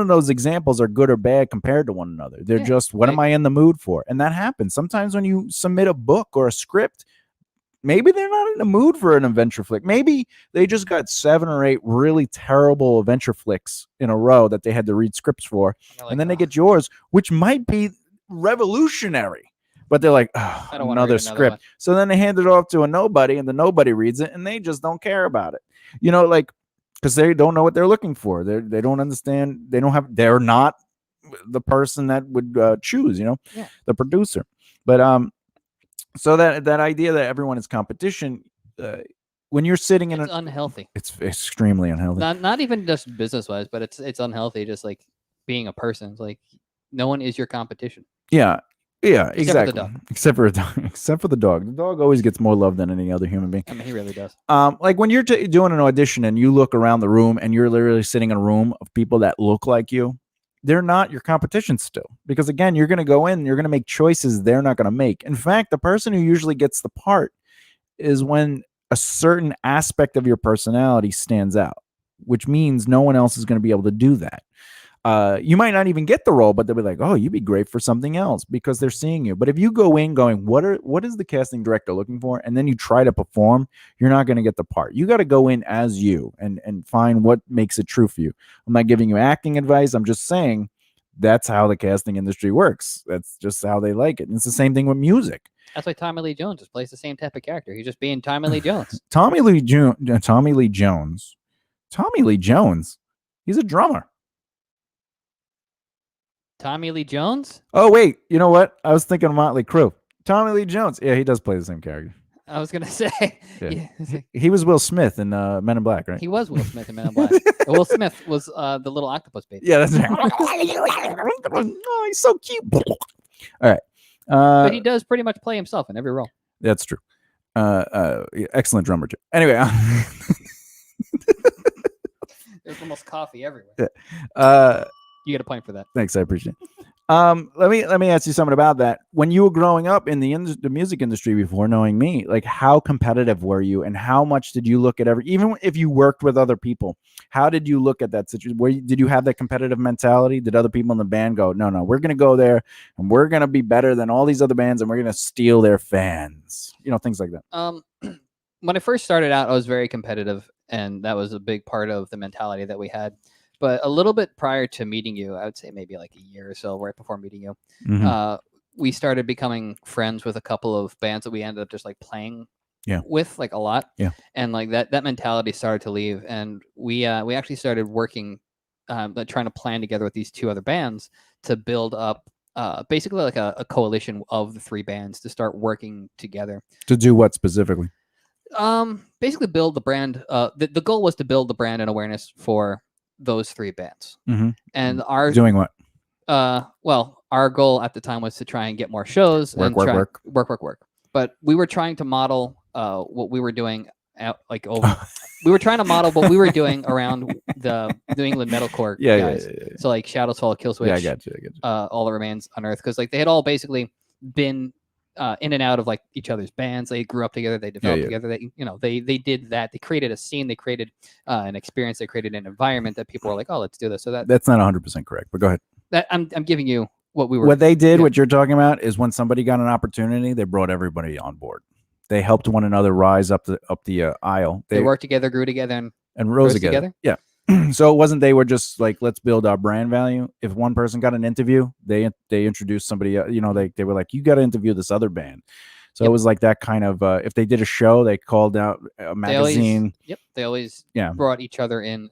Speaker 3: those examples are good or bad compared to one another. They're
Speaker 4: Yeah,
Speaker 3: just, what
Speaker 4: like-
Speaker 3: am I in the mood for? And that happens. Sometimes when you submit a book or a script, maybe they're not in the mood for an adventure flick. Maybe they just got 7 or 8 really terrible adventure flicks in a row that they had to read scripts for.
Speaker 4: They're like,
Speaker 3: And then they
Speaker 4: "Oh,
Speaker 3: get yours, which might be revolutionary. But they're like,
Speaker 4: I
Speaker 3: oh,
Speaker 4: don't wanna
Speaker 3: another
Speaker 4: read another
Speaker 3: script.
Speaker 4: one."
Speaker 3: So then they hand it off to a nobody, and the nobody reads it, and they just don't care about it. Like because they don't know what they're looking for. They don't understand. They're not the person that would choose, the producer. But so that idea that everyone is competition, when you're sitting in
Speaker 4: It's unhealthy.
Speaker 3: it's extremely unhealthy.
Speaker 4: Not even just business wise, but it's unhealthy. Just like being a person, it's like no one is your competition.
Speaker 3: Yeah,
Speaker 4: Except
Speaker 3: exactly.
Speaker 4: for the dog.
Speaker 3: Except for a dog. Except for the dog. The dog always gets more love than any other human being.
Speaker 4: I mean, he really does.
Speaker 3: Like when you're doing an audition and you look around the room and you're literally sitting in a room of people that look like you, they're not your competition still. Because again, you're going to go in, you're going to make choices they're not going to make. In fact, the person who usually gets the part is when a certain aspect of your personality stands out, which means no one else is going to be able to do that. You might not even get the role, but they'll be like, oh, you'd be great for something else because they're seeing you. But if you go in going, what is the casting director looking for? And then you try to perform, you're not going to get the part. You got to go in as you and find what makes it true for you. I'm not giving you acting advice. I'm just saying that's how the casting industry works. That's just how they like it. And it's the same thing with music.
Speaker 4: That's why Tommy Lee Jones just plays the same type of character. He's just being Tommy Lee Jones.
Speaker 3: Tommy Lee Jones. He's a drummer.
Speaker 4: Tommy Lee Jones?
Speaker 3: Oh, wait. You know what? I was thinking of Motley Crue. Tommy Lee Jones. Yeah, he does play the same character.
Speaker 4: I was going to say.
Speaker 3: Yeah.
Speaker 4: Yeah.
Speaker 3: He was Will Smith in Men in Black, right?
Speaker 4: He was Will Smith in Men in Black. Will Smith was the little octopus baby.
Speaker 3: Yeah, that's right. Oh, he's so cute. All right.
Speaker 4: But he does pretty much play himself in every role.
Speaker 3: That's true. Excellent drummer, too. Anyway.
Speaker 4: There's almost coffee everywhere.
Speaker 3: Yeah.
Speaker 4: You get a point for that.
Speaker 3: Thanks, I appreciate it. Let me ask you something about that. When you were growing up in the music industry before knowing me, like how competitive were you, and how much did you look at even if you worked with other people, how did you look at that situation? Did you have that competitive mentality? Did other people in the band go, no, we're going to go there and we're going to be better than all these other bands and we're going to steal their fans? Things like that.
Speaker 4: When I first started out, I was very competitive, and that was a big part of the mentality that we had. But a little bit prior to meeting you, I would say maybe like a year or so right before meeting you, we started becoming friends with a couple of bands that we ended up just like playing with like a lot. Yeah. And like that mentality started to leave. And we actually started working, trying to plan together with these two other bands to build up basically like a coalition of the three bands to start working together.
Speaker 3: To do what specifically?
Speaker 4: Basically build the brand. The goal was to build the brand and awareness for those three bands. And our
Speaker 3: doing what?
Speaker 4: Well, our goal at the time was to try and get more shows
Speaker 3: work.
Speaker 4: But we were trying to model what we were doing we were trying to model what we were doing around the New England metalcore guys. Yeah. So like Shadows Fall, Killswitch.
Speaker 3: Yeah, I got you.
Speaker 4: All That Remains on Earth, because like they had all basically been in and out of like each other's bands. They grew up together. They developed together. They did that. They created a scene. They created an experience. They created an environment that people were like, oh, let's do this. So that's
Speaker 3: not 100% correct. But go ahead.
Speaker 4: That I'm giving you what
Speaker 3: they did. What you're talking about is when somebody got an opportunity, they brought everybody on board. They helped one another rise up the aisle.
Speaker 4: They worked together, grew together,
Speaker 3: and rose together. Yeah. So it wasn't they were just like, let's build our brand value. If one person got an interview, they introduced somebody, they were like, you got to interview this other band. So it was like that kind of, if they did a show, they called out a magazine.
Speaker 4: They always brought each other in,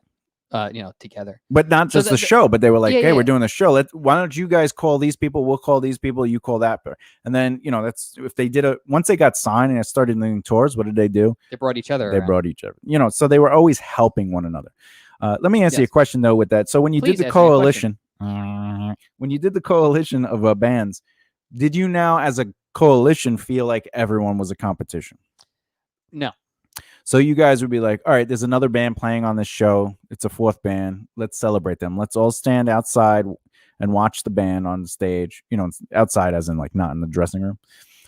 Speaker 4: together.
Speaker 3: But not just the show, but they were like, hey, we're doing the show. Why don't you guys call these people? We'll call these people. You call that. And then, that's if they did once they got signed and it started leading tours, what did they do?
Speaker 4: They brought each other.
Speaker 3: So they were always helping one another. Let me ask you a question though with that. So when you did the coalition, of bands, did you now as a coalition feel like everyone was a competition?
Speaker 4: No.
Speaker 3: So you guys would be like, all right, there's another band playing on this show. It's a fourth band. Let's celebrate them. Let's all stand outside and watch the band on the stage, outside as in like not in the dressing room.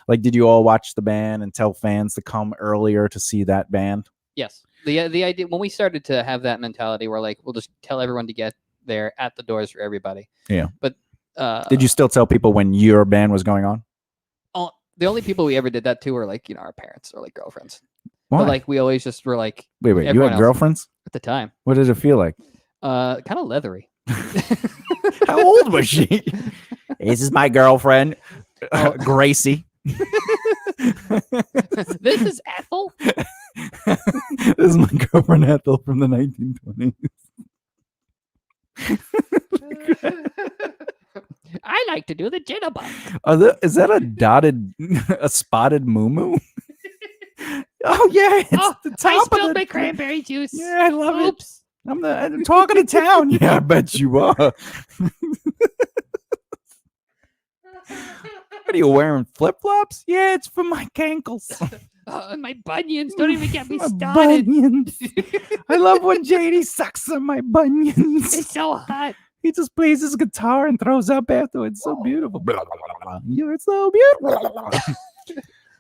Speaker 3: Like, did you all watch the band and tell fans to come earlier to see that band?
Speaker 4: Yes. The idea when we started to have that mentality, we're like, we'll just tell everyone to get there at the doors for everybody.
Speaker 3: Yeah.
Speaker 4: But
Speaker 3: did you still tell people when your band was going on?
Speaker 4: Oh, the only people we ever did that to were like, our parents or like girlfriends.
Speaker 3: Why?
Speaker 4: But like we always just were like,
Speaker 3: wait, you had girlfriends
Speaker 4: at the time?
Speaker 3: What did it feel like?
Speaker 4: Kind of leathery.
Speaker 3: How old was she? This is my girlfriend, Gracie.
Speaker 5: This is Ethel.
Speaker 3: This is my girlfriend Ethel from the 1920s.
Speaker 5: I like to do the jitterbug.
Speaker 3: Is that a spotted moo? Oh yeah, it's
Speaker 5: Oh,
Speaker 3: the
Speaker 5: I
Speaker 3: top of
Speaker 5: spilled
Speaker 3: the.
Speaker 5: my cranberry juice.
Speaker 3: Yeah, I love it.
Speaker 5: Oops.
Speaker 3: I'm talking to town. Yeah, I bet you are. What are you wearing? Flip flops? Yeah, it's for my cankles.
Speaker 5: My bunions. Don't even get me
Speaker 3: My
Speaker 5: started.
Speaker 3: bunions. I love when JD sucks on my bunions.
Speaker 5: It's so hot.
Speaker 3: He just plays his guitar and throws up afterwards. So beautiful. You're so beautiful.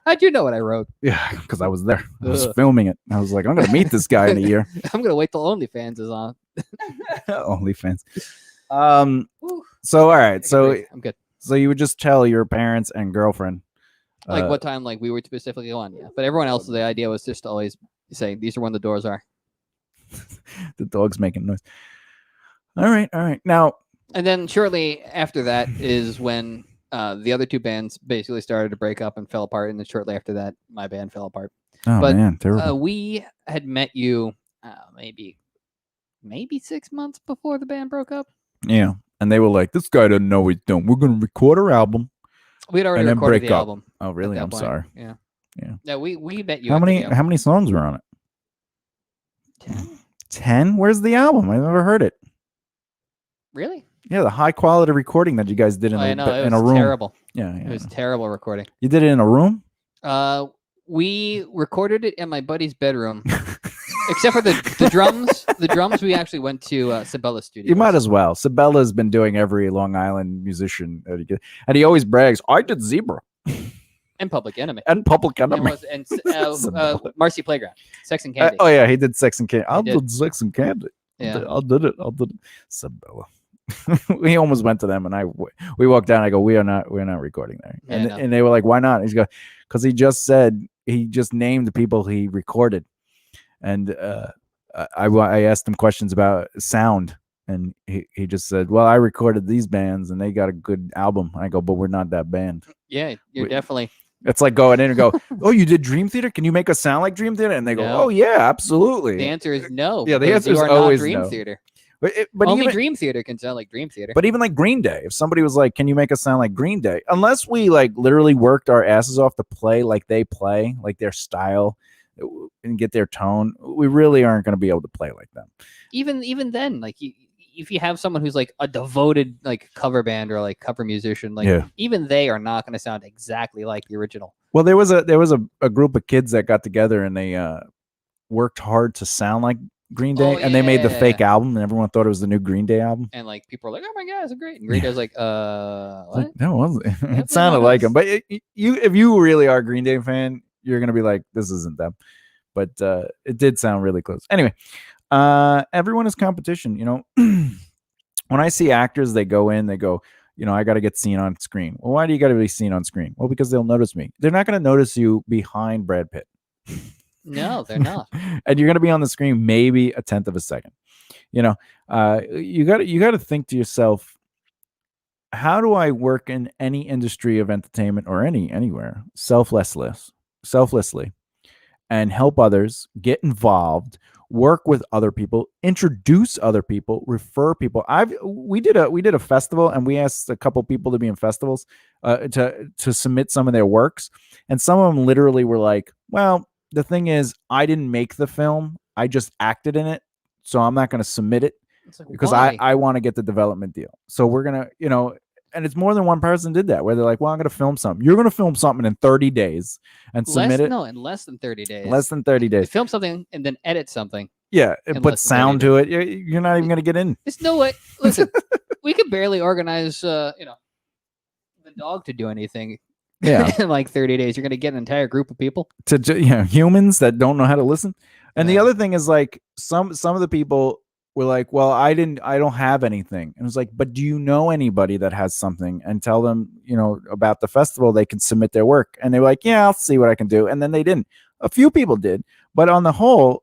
Speaker 4: How'd you know what I wrote?
Speaker 3: Yeah, because I was there. I was
Speaker 4: Ugh.
Speaker 3: filming it. I was like, I'm gonna meet this guy in a year.
Speaker 4: I'm gonna wait till OnlyFans is on.
Speaker 3: OnlyFans.
Speaker 4: Whew.
Speaker 3: So all right.
Speaker 4: Take a
Speaker 3: So
Speaker 4: break. I'm good.
Speaker 3: so you would just tell your parents and girlfriend.
Speaker 4: Like what time like we were specifically going, yeah. But everyone else, the idea was just to always say these are when the doors are.
Speaker 3: The dog's making noise. All right. Now,
Speaker 4: And then shortly after that is when the other two bands basically started to break up and fell apart. And then shortly after that, my band fell apart.
Speaker 3: oh
Speaker 4: But,
Speaker 3: man, terrible.
Speaker 4: We had met you maybe 6 months before the band broke up.
Speaker 3: Yeah, and they were like, "This guy doesn't know what he's doing. We're gonna record our album."
Speaker 4: We had already
Speaker 3: And then
Speaker 4: recorded
Speaker 3: break
Speaker 4: the
Speaker 3: up.
Speaker 4: album.
Speaker 3: Oh, really?
Speaker 4: that
Speaker 3: I'm
Speaker 4: point.
Speaker 3: sorry.
Speaker 4: Yeah.
Speaker 3: Yeah.
Speaker 4: Yeah, we met you.
Speaker 3: How
Speaker 4: at the
Speaker 3: many?
Speaker 4: deal.
Speaker 3: How many songs were on it?
Speaker 4: 10?
Speaker 3: 10. Where's the album? I never heard it.
Speaker 4: Really?
Speaker 3: Yeah, the high quality recording that you guys did in,
Speaker 4: I know it
Speaker 3: in
Speaker 4: was
Speaker 3: a room.
Speaker 4: terrible.
Speaker 3: Yeah,
Speaker 4: It
Speaker 3: yeah.
Speaker 4: was terrible recording.
Speaker 3: You did it in a room?
Speaker 4: We recorded it in my buddy's bedroom, except for the drums. The drums we actually went to Sabella's studio.
Speaker 3: You might as well. Sabella's been doing every Long Island musician, and he always brags, "I did Zebra
Speaker 4: and Public Enemy.
Speaker 3: and Public
Speaker 4: And,
Speaker 3: Enemy."
Speaker 4: Marcy Playground, Sex and Candy.
Speaker 3: Oh yeah, he did Sex and Candy. I
Speaker 4: did.
Speaker 3: did Sex and Candy.
Speaker 4: Yeah.
Speaker 3: I did it. Sabella. We almost went to them, and we walked down. I go, we're not recording there,
Speaker 4: Yeah,
Speaker 3: and
Speaker 4: no.
Speaker 3: and they were like, why not? He's go, because he just named the people he recorded, and I asked him questions about sound, and he just said, well, I recorded these bands, and they got a good album. I go, but we're not that band.
Speaker 4: Yeah, you're definitely.
Speaker 3: It's like going in and go, oh, you did Dream Theater? Can you make us sound like Dream Theater? And they go,
Speaker 4: No.
Speaker 3: oh yeah, absolutely.
Speaker 4: The answer is no.
Speaker 3: Yeah, the
Speaker 4: because
Speaker 3: answer
Speaker 4: you
Speaker 3: is
Speaker 4: are not
Speaker 3: always
Speaker 4: Dream
Speaker 3: no.
Speaker 4: Theater.
Speaker 3: But
Speaker 4: Only
Speaker 3: even,
Speaker 4: Dream Theater can sound like Dream Theater.
Speaker 3: But even like Green Day, if somebody was like, can you make us sound like Green Day? Unless we like literally worked our asses off to play like they play, like their style and get their tone, we really aren't going to be able to play like them.
Speaker 4: even then, like if you have someone who's like a devoted like cover band or like cover musician, like
Speaker 3: Yeah.
Speaker 4: even they are not going to sound exactly like the original.
Speaker 3: Well, there was a group of kids that got together and they worked hard to sound like Green Day,
Speaker 4: Oh,
Speaker 3: and they made the
Speaker 4: yeah.
Speaker 3: fake album, and everyone thought it was the new Green Day album.
Speaker 4: And like people are like, "Oh my god, it's great!" And Green Day's like, what?
Speaker 3: Like, that wasn't. It
Speaker 4: Definitely
Speaker 3: sounded
Speaker 4: not
Speaker 3: like
Speaker 4: us.
Speaker 3: him, but if you really are a Green Day fan, you're gonna be like, this isn't them. But it did sound really close. Anyway, everyone is competition. You know, when I see actors, they go, I got to get seen on screen. Well, why do you got to be seen on screen? Well, because they'll notice me. They're not going to notice you behind Brad Pitt.
Speaker 4: No, they're not.
Speaker 3: And you're going to be on the screen maybe a tenth of a second. You know, you got to think to yourself, how do I work in any industry of entertainment or anywhere selflessly, and help others, get involved, work with other people, introduce other people, refer people. We did a festival, and we asked a couple people to be in festivals to submit some of their works, and some of them literally were like, well, the thing is, I didn't make the film, I just acted in it, so I'm not going to submit it
Speaker 4: It's like,
Speaker 3: because
Speaker 4: why?
Speaker 3: I want to get the development deal. So we're going to, and it's more than one person did that, where they're like, well, I'm going to film something. You're going to film something in 30 days and submit it.
Speaker 4: No, in less than 30 days.
Speaker 3: Less than 30
Speaker 4: You
Speaker 3: days.
Speaker 4: film something and then edit something.
Speaker 3: Yeah,
Speaker 4: in
Speaker 3: and put
Speaker 4: less than 30
Speaker 3: sound to it. You're not even going to get in.
Speaker 4: There's no way. Listen, we could barely organize, the dog to do anything.
Speaker 3: Yeah.
Speaker 4: In like 30 days, you're going to get an entire group of people.
Speaker 3: To humans that don't know how to listen. And the
Speaker 4: Yeah.
Speaker 3: other thing is, like, some of the people were like, well, I don't have anything. And it was like, but do you know anybody that has something? And tell them, about the festival, they can submit their work. And they were like, yeah, I'll see what I can do. And then they didn't. A few people did, but on the whole,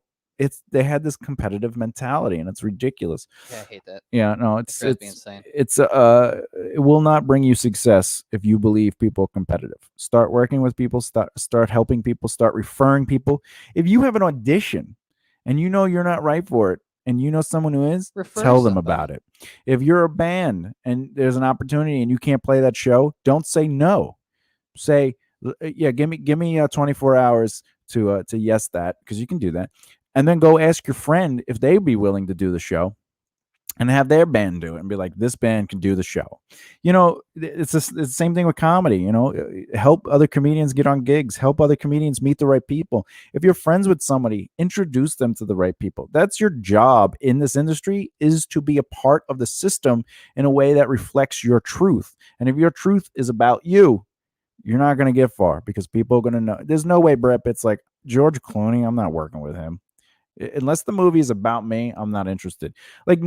Speaker 3: they had this competitive mentality, and it's ridiculous.
Speaker 4: Yeah, I hate that.
Speaker 3: Yeah, no,
Speaker 4: It drives me insane.
Speaker 3: it will not bring you success if you believe people are competitive. Start working with people, start helping people, start referring people. If you have an audition and you know you're not right for it, and you know someone who is,
Speaker 4: Refer
Speaker 3: tell them
Speaker 4: somebody.
Speaker 3: about it. If you're a band and there's an opportunity and you can't play that show, don't say no. Say, yeah, give me 24 hours to yes that, because you can do that, and then go ask your friend if they'd be willing to do the show, and have their band do it, and be like, this band can do the show. It's the same thing with comedy. Help other comedians get on gigs, help other comedians meet the right people. If you're friends with somebody, introduce them to the right people. That's your job in this industry, is to be a part of the system in a way that reflects your truth. And if your truth is about you, you're not going to get far, because people are going to know. There's no way Brad Pitt's like, George Clooney, I'm not working with him. Unless the movie is about me, I'm not interested. Like,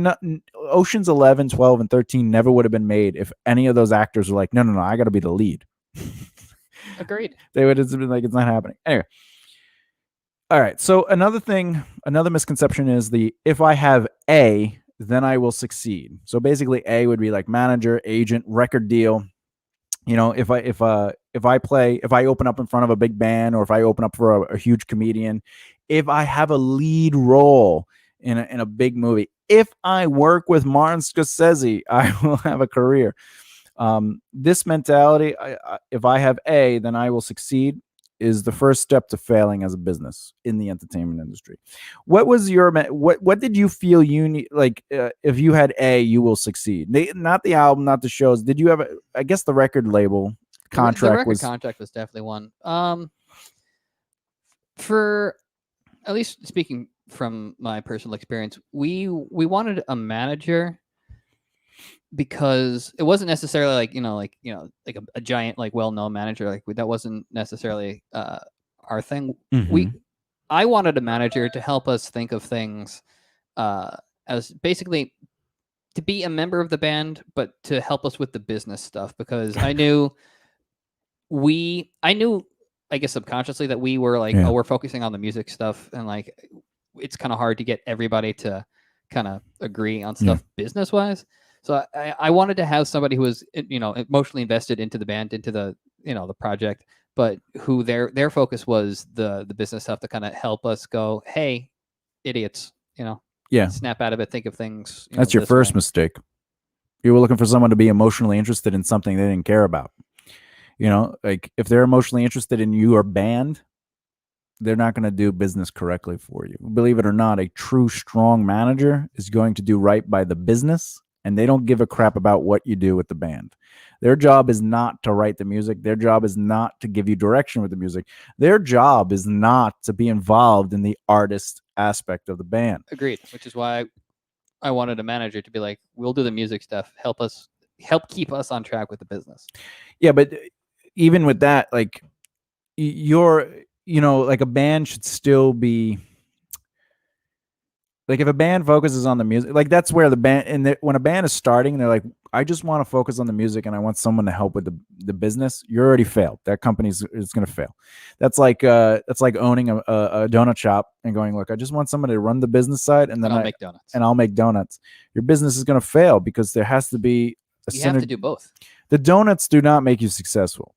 Speaker 3: Oceans 11, 12, and 13 never would have been made if any of those actors were like, no, I got to be the lead.
Speaker 4: Agreed.
Speaker 3: They would have been like, it's not happening. Anyway. All right. So another misconception is if I have A, then I will succeed. So basically A would be like manager, agent, record deal. If I open up in front of a big band, or if I open up for a huge comedian, if I have a lead role in a big movie, if I work with Martin Scorsese, I will have a career. This mentality, if I have A, then I will succeed, is the first step to failing as a business in the entertainment industry. What was what did you feel you need? Like, if you had A, you will succeed. Not the album, not the shows. Did you have I guess the record label contract
Speaker 4: the record contract was definitely one. For at least speaking from my personal experience, we wanted a manager because it wasn't necessarily like a giant, like, well-known manager. Like, that wasn't necessarily our thing.
Speaker 3: Mhm.
Speaker 4: I wanted a manager to help us think of things as basically to be a member of the band, but to help us with the business stuff, because I knew I guess subconsciously that we were like,
Speaker 3: Yeah.
Speaker 4: oh, we're focusing on the music stuff, and like it's kind of hard to get everybody to kind of agree on stuff business wise. So I wanted to have somebody who was emotionally invested into the band, into the the project, but who their focus was the business stuff, to kind of help us go, hey, idiots,
Speaker 3: Yeah.
Speaker 4: snap out of it, think of things.
Speaker 3: That's your
Speaker 4: this
Speaker 3: first
Speaker 4: way.
Speaker 3: mistake. You were looking for someone to be emotionally interested in something they didn't care about. Like, if they're emotionally interested in your band, they're not going to do business correctly for you. Believe it or not, a true strong manager is going to do right by the business, and they don't give a crap about what you do with the band. Their job is not to write the music. Their job is not to give you direction with the music. Their job is not to be involved in the artist aspect of the band.
Speaker 4: Agreed. Which is why I wanted a manager to be like, we'll do the music stuff, help keep us on track with the business.
Speaker 3: Yeah, but even with that, like, like, a band should still be like, if a band focuses on the music, like, that's where the band, and when a band is starting, they're like, I just want to focus on the music and I want someone to help with the business. You're already failed. That company's going to fail. That's like owning a donut shop and going, look, I just want somebody to run the business side, and then
Speaker 4: I'll make donuts.
Speaker 3: And I'll make donuts. Your business is going to fail, because there has to be
Speaker 4: you have to do both.
Speaker 3: The donuts do not make you successful,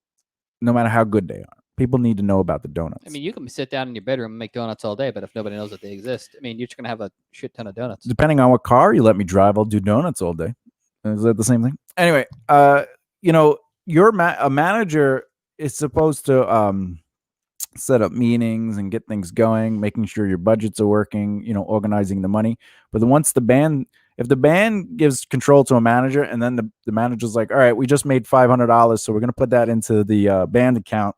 Speaker 3: no matter how good they are. People need to know about the donuts.
Speaker 4: I mean, you can sit down in your bedroom and make donuts all day, but if nobody knows that they exist, I mean, you're just going to have a shit ton of donuts.
Speaker 3: Depending on what car you let me drive, I'll do donuts all day. Is that the same thing? Anyway, a manager is supposed to set up meetings and get things going, making sure your budgets are working, organizing the money. But if the band gives control to a manager, and then the manager's like, all right, we just made $500, so we're going to put that into the band account.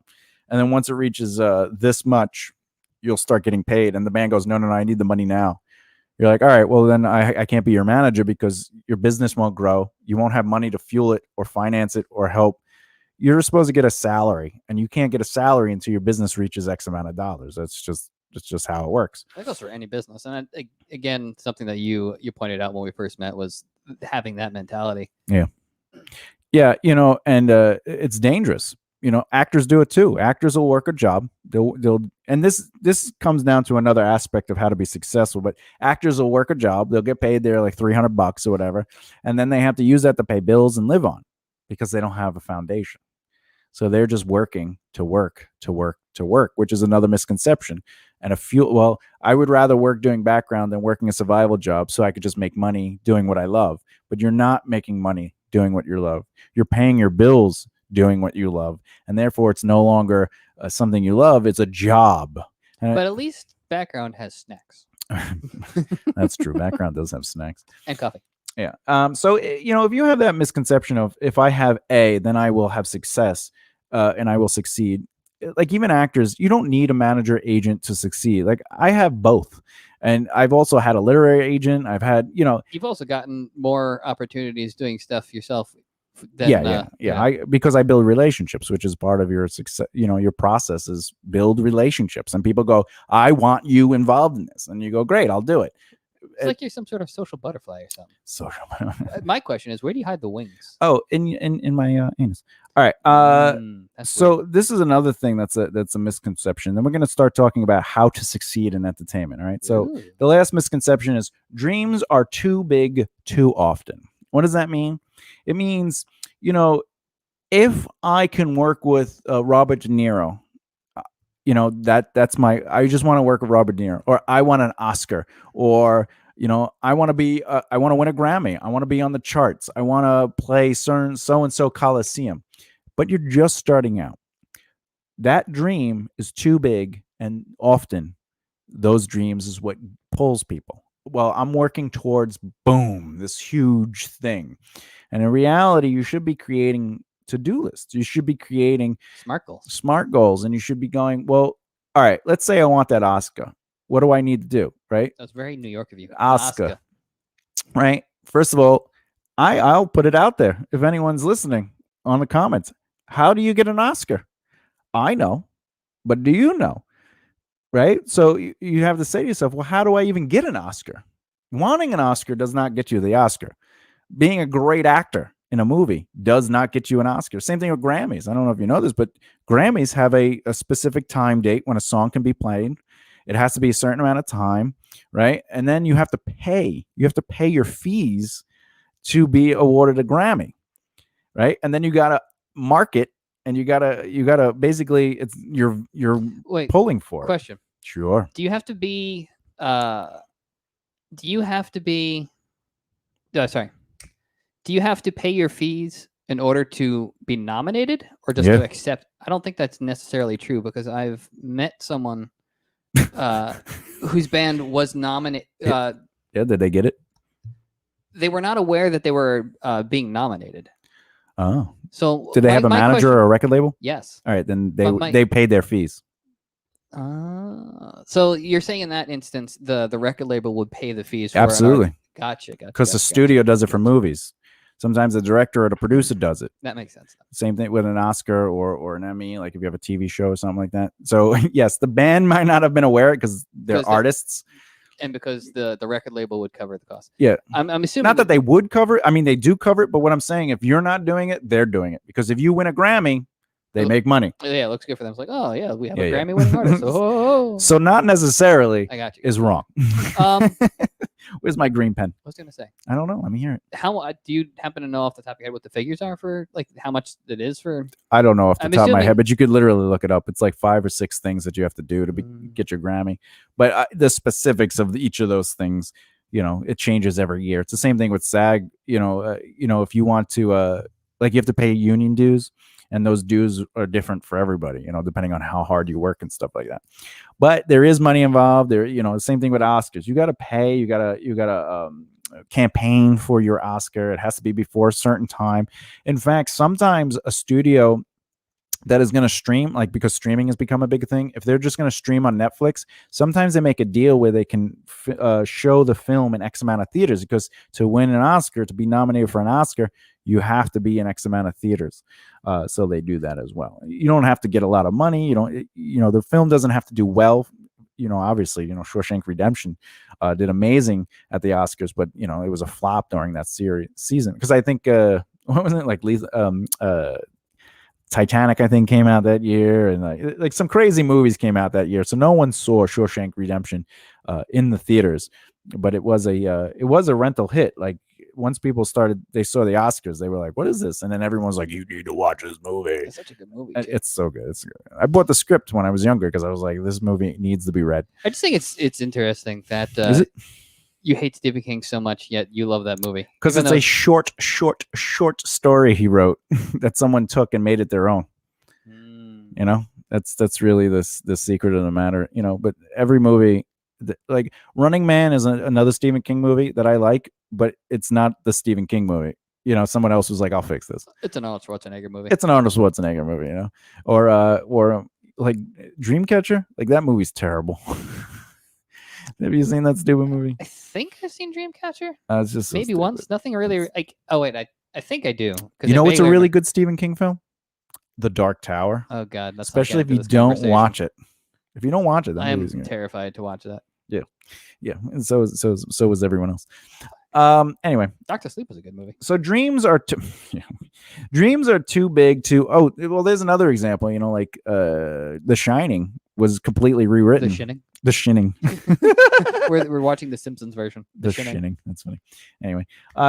Speaker 3: And then once it reaches this much, you'll start getting paid. And the band goes, no, I need the money now. You're like, all right, well, then I can't be your manager, because your business won't grow. You won't have money to fuel it or finance it or help. You're supposed to get a salary, and you can't get a salary until your business reaches X amount of dollars. That's just how it works.
Speaker 4: That goes for any business. And again, something that you pointed out when we first met was having that mentality.
Speaker 3: Yeah. Yeah. And it's dangerous. actors do it too. Actors will work a job. And this comes down to another aspect of how to be successful. But actors will work a job. They'll get paid there like $300 or whatever, and then they have to use that to pay bills and live on because they don't have a foundation. So they're just working to work, which is another misconception. And I would rather work doing background than working a survival job so I could just make money doing what I love. But you're not making money doing what you love. You're paying your bills doing what you love. And therefore, it's no longer something you love. It's a job.
Speaker 4: But at least background has snacks
Speaker 3: That's true. Background does have snacks.
Speaker 4: and coffee.
Speaker 3: Yeah. So, if you have that misconception of if I have A, then I will have success and I will succeed. Like even actors, you don't need a manager agent to succeed. Like I have both. And I've also had a literary agent. I've had,
Speaker 4: You've also gotten more opportunities doing stuff yourself. Than,
Speaker 3: because I build relationships, which is part of your success. Your process is build relationships, and people go, "I want you involved in this," and you go, "Great, I'll do it."
Speaker 4: It's like you're some sort of social butterfly or something.
Speaker 3: Social.
Speaker 4: My question is, where do you hide the wings?
Speaker 3: Oh, in my anus. All right.
Speaker 4: That's
Speaker 3: So
Speaker 4: weird.
Speaker 3: this is another thing that's a misconception. Then we're going to start talking about how to succeed in entertainment. All right. So
Speaker 4: Ooh.
Speaker 3: the last misconception is dreams are too big too often. What does that mean? It means, if I can work with Robert De Niro, that's I just want to work with Robert De Niro, or I want an Oscar, or I want to I want to win a Grammy, I want to be on the charts, I want to play so and so Coliseum. But you're just starting out. That dream is too big, and often those dreams is what pulls people. Well, I'm working towards this huge thing. And in reality, you should be creating to-do lists. You should be creating smart goals. And you should be going, well, all right, let's say I want that Oscar. What do I need to do? Right?
Speaker 4: That's very New York of you.
Speaker 3: Oscar. Right? First of all, I'll put it out there. If anyone's listening on the comments, how do you get an Oscar? I know, but do you know? Right? So you have to say to yourself, well, how do I even get an Oscar? Wanting an Oscar does not get you the Oscar. Being a great actor in a movie does not get you an Oscar. Same thing with Grammys. I don't know if you know this, but Grammys have a specific time date when a song can be played. It has to be a certain amount of time, right? And then you have to pay. You have to pay your fees to be awarded a Grammy, right? And then you got to market, and you gotta basically you're pulling for
Speaker 4: Question.
Speaker 3: it. Sure.
Speaker 4: Do you have to be do you have to pay your fees in order to be nominated, or just to accept? I don't think that's necessarily true, because I've met someone whose band was nominated.
Speaker 3: Did they get it?
Speaker 4: They were not aware that they were being nominated.
Speaker 3: Oh.
Speaker 4: So
Speaker 3: did they have a manager or a record label?
Speaker 4: Yes.
Speaker 3: All right, then they paid their fees.
Speaker 4: So you're saying in that instance, the record label would pay the fees for
Speaker 3: Absolutely.
Speaker 4: Gotcha.
Speaker 3: Because the studio does it for movies. Sometimes the director or the producer does it.
Speaker 4: That makes sense.
Speaker 3: Same thing with an Oscar or an Emmy, like if you have a TV show or something like that. So yes, the band might not have been aware because they're artists.
Speaker 4: And because the record label would cover the cost.
Speaker 3: Yeah.
Speaker 4: I'm assuming
Speaker 3: not that they would cover it. I mean, they do cover it, but what I'm saying, if you're not doing it, they're doing it. Because if you win a Grammy, they make money.
Speaker 4: Yeah, it looks good for them. It's like, oh yeah, we have a Grammy winning artist. Oh.
Speaker 3: So not necessarily
Speaker 4: I got you.
Speaker 3: is wrong. Where's my green pen?
Speaker 4: I was gonna say.
Speaker 3: I don't know. Let me hear it.
Speaker 4: How do you happen to know off the top of your head what the figures are for, like how much it is for?
Speaker 3: I don't know off the top of my head, but you could literally look it up. It's like 5 or 6 things that you have to do to get your Grammy. But the specifics of each of those things, it changes every year. It's the same thing with SAG. If you want to, you have to pay union dues. And those dues are different for everybody, depending on how hard you work and stuff like that. But there is money involved. There, the same thing with Oscars. You got to pay. You got to campaign for your Oscar. It has to be before a certain time. In fact, sometimes a studio that is going to stream, because streaming has become a big thing. If they're just going to stream on Netflix, sometimes they make a deal where they can show the film in X amount of theaters, because to win an Oscar, to be nominated for an Oscar, you have to be in X amount of theaters. So they do that as well. You don't have to get a lot of money. The film doesn't have to do well. Obviously, Shawshank Redemption did amazing at the Oscars, but it was a flop during that season. Because I think what was it, like Titanic, I think, came out that year, and like some crazy movies came out that year. So no one saw Shawshank Redemption in the theaters, but it was a rental hit. Like once people they saw the Oscars, they were like, "What is this?" And then everyone was like, "You need to watch this movie."
Speaker 4: It's such a good movie. Too.
Speaker 3: It's so good. It's good. I bought the script when I was younger because I was like, "This movie needs to be read."
Speaker 4: I just think it's interesting that
Speaker 3: Is it?
Speaker 4: you hate Stephen King so much, yet you love that movie
Speaker 3: Because
Speaker 4: Even
Speaker 3: it's a short story he wrote that someone took and made it their own. You know, that's really the secret of the matter. You know, but every movie, like Running Man, is another Stephen King movie that I like, but it's not the Stephen King movie. You know, someone else was like, "I'll fix this."
Speaker 4: It's an Arnold Schwarzenegger movie.
Speaker 3: It's an Arnold Schwarzenegger movie, you know, or like Dreamcatcher. Like that movie's terrible. Have you seen that stupid movie?
Speaker 4: I think I've seen Dreamcatcher.
Speaker 3: It's just so
Speaker 4: Maybe
Speaker 3: stupid.
Speaker 4: once. Nothing really like. Oh wait, I think I do. 'cause
Speaker 3: You know
Speaker 4: I
Speaker 3: what's a
Speaker 4: vaguely
Speaker 3: really
Speaker 4: remember-
Speaker 3: good Stephen King film? The Dark Tower.
Speaker 4: Oh God, that's
Speaker 3: Especially if you don't watch it. If you don't watch it, that
Speaker 4: I am
Speaker 3: movie's gonna...
Speaker 4: terrified to watch that.
Speaker 3: Yeah, and so was everyone else. Anyway,
Speaker 4: Doctor Sleep was a good movie.
Speaker 3: so dreams are too big to. Oh, well, there's another example. You know, like The Shining was completely rewritten.
Speaker 4: The Shining.
Speaker 3: The Shining.
Speaker 4: we're watching the Simpsons version.
Speaker 3: The Shining. That's funny. Anyway,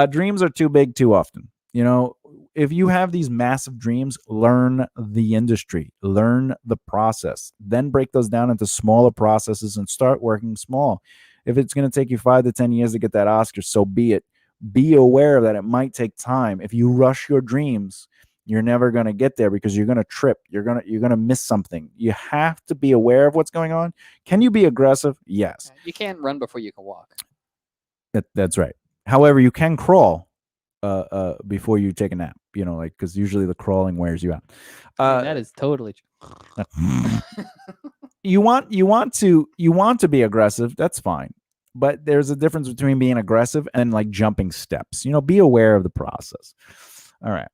Speaker 3: dreams are too big too often. You know, if you have these massive dreams, learn the industry, learn the process, then break those down into smaller processes and start working small. If it's going to take you 5 to 10 years to get that Oscar, so be it. Be aware that it might take time. If you rush your dreams, you're never going to get there because you're going to trip. You're going to miss something. You have to be aware of what's going on. Can you be aggressive? Yes.
Speaker 4: You can't run before you can walk.
Speaker 3: That's right. However, you can crawl before you take a nap, you know, like, because usually the crawling wears you out.
Speaker 4: That is totally true.
Speaker 3: You want to be aggressive. That's fine. But there's a difference between being aggressive and like jumping steps. You know, be aware of the process. All right.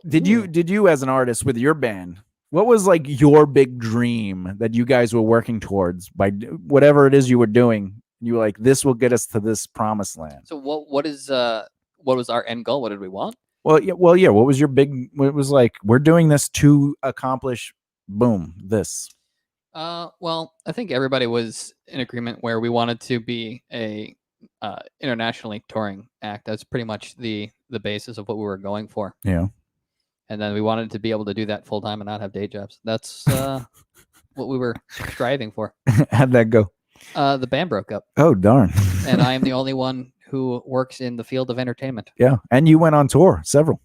Speaker 3: Did you as an artist with your band, what was like your big dream that you guys were working towards by whatever it is you were doing? You were like, this will get us to this promised land.
Speaker 4: So what was our end goal? What did we want?
Speaker 3: Well, yeah. What was your big? What was like? We're doing this to accomplish. Boom. This.
Speaker 4: Well, I think everybody was in agreement where we wanted to be a internationally touring act. That's pretty much the basis of what we were going for.
Speaker 3: Yeah.
Speaker 4: And then we wanted to be able to do that full time and not have day jobs. That's what we were striving for.
Speaker 3: How'd that go?
Speaker 4: The band broke up,
Speaker 3: Oh, darn.
Speaker 4: and I am the only one who works in the field of entertainment.
Speaker 3: Yeah. And you went on tour, several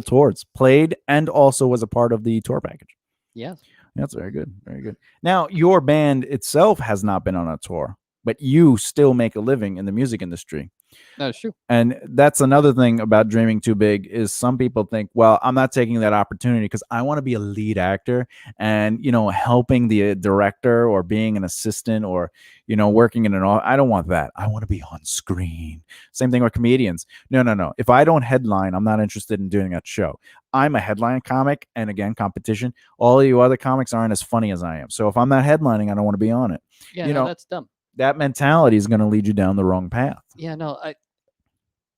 Speaker 3: tours, played, and also was a part of the tour package.
Speaker 4: Yes.
Speaker 3: That's very good. Very good. Now, your band itself has not been on a tour, but you still make a living in the music industry.
Speaker 4: That is true.
Speaker 3: And that's another thing about dreaming too big is some people think, well, I'm not taking that opportunity because I want to be a lead actor and, you know, helping the director or being an assistant or, you know, working in I don't want that. I want to be on screen. Same thing with comedians. No. If I don't headline, I'm not interested in doing that show. I'm a headline comic. And again, competition. All of you other comics aren't as funny as I am. So if I'm not headlining, I don't want to be on it.
Speaker 4: Yeah,
Speaker 3: you know,
Speaker 4: that's dumb.
Speaker 3: That mentality is going to lead you down the wrong path.
Speaker 4: Yeah, no,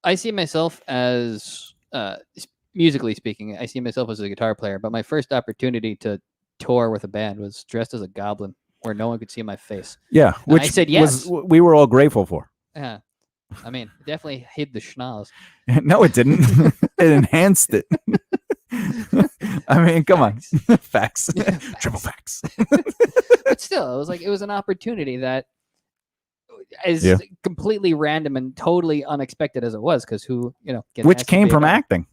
Speaker 4: I see myself as musically speaking, I see myself as a guitar player, but my first opportunity to tour with a band was dressed as a goblin where no one could see my face.
Speaker 3: Yeah, which
Speaker 4: I said yes.
Speaker 3: We were all grateful for.
Speaker 4: Yeah. I mean, it definitely hid the schnoz.
Speaker 3: No, it didn't. It enhanced it. I mean, come on. Facts. Triple facts.
Speaker 4: But still, it was an opportunity that is completely random and totally unexpected as it was, because who, you know,
Speaker 3: which came from acting.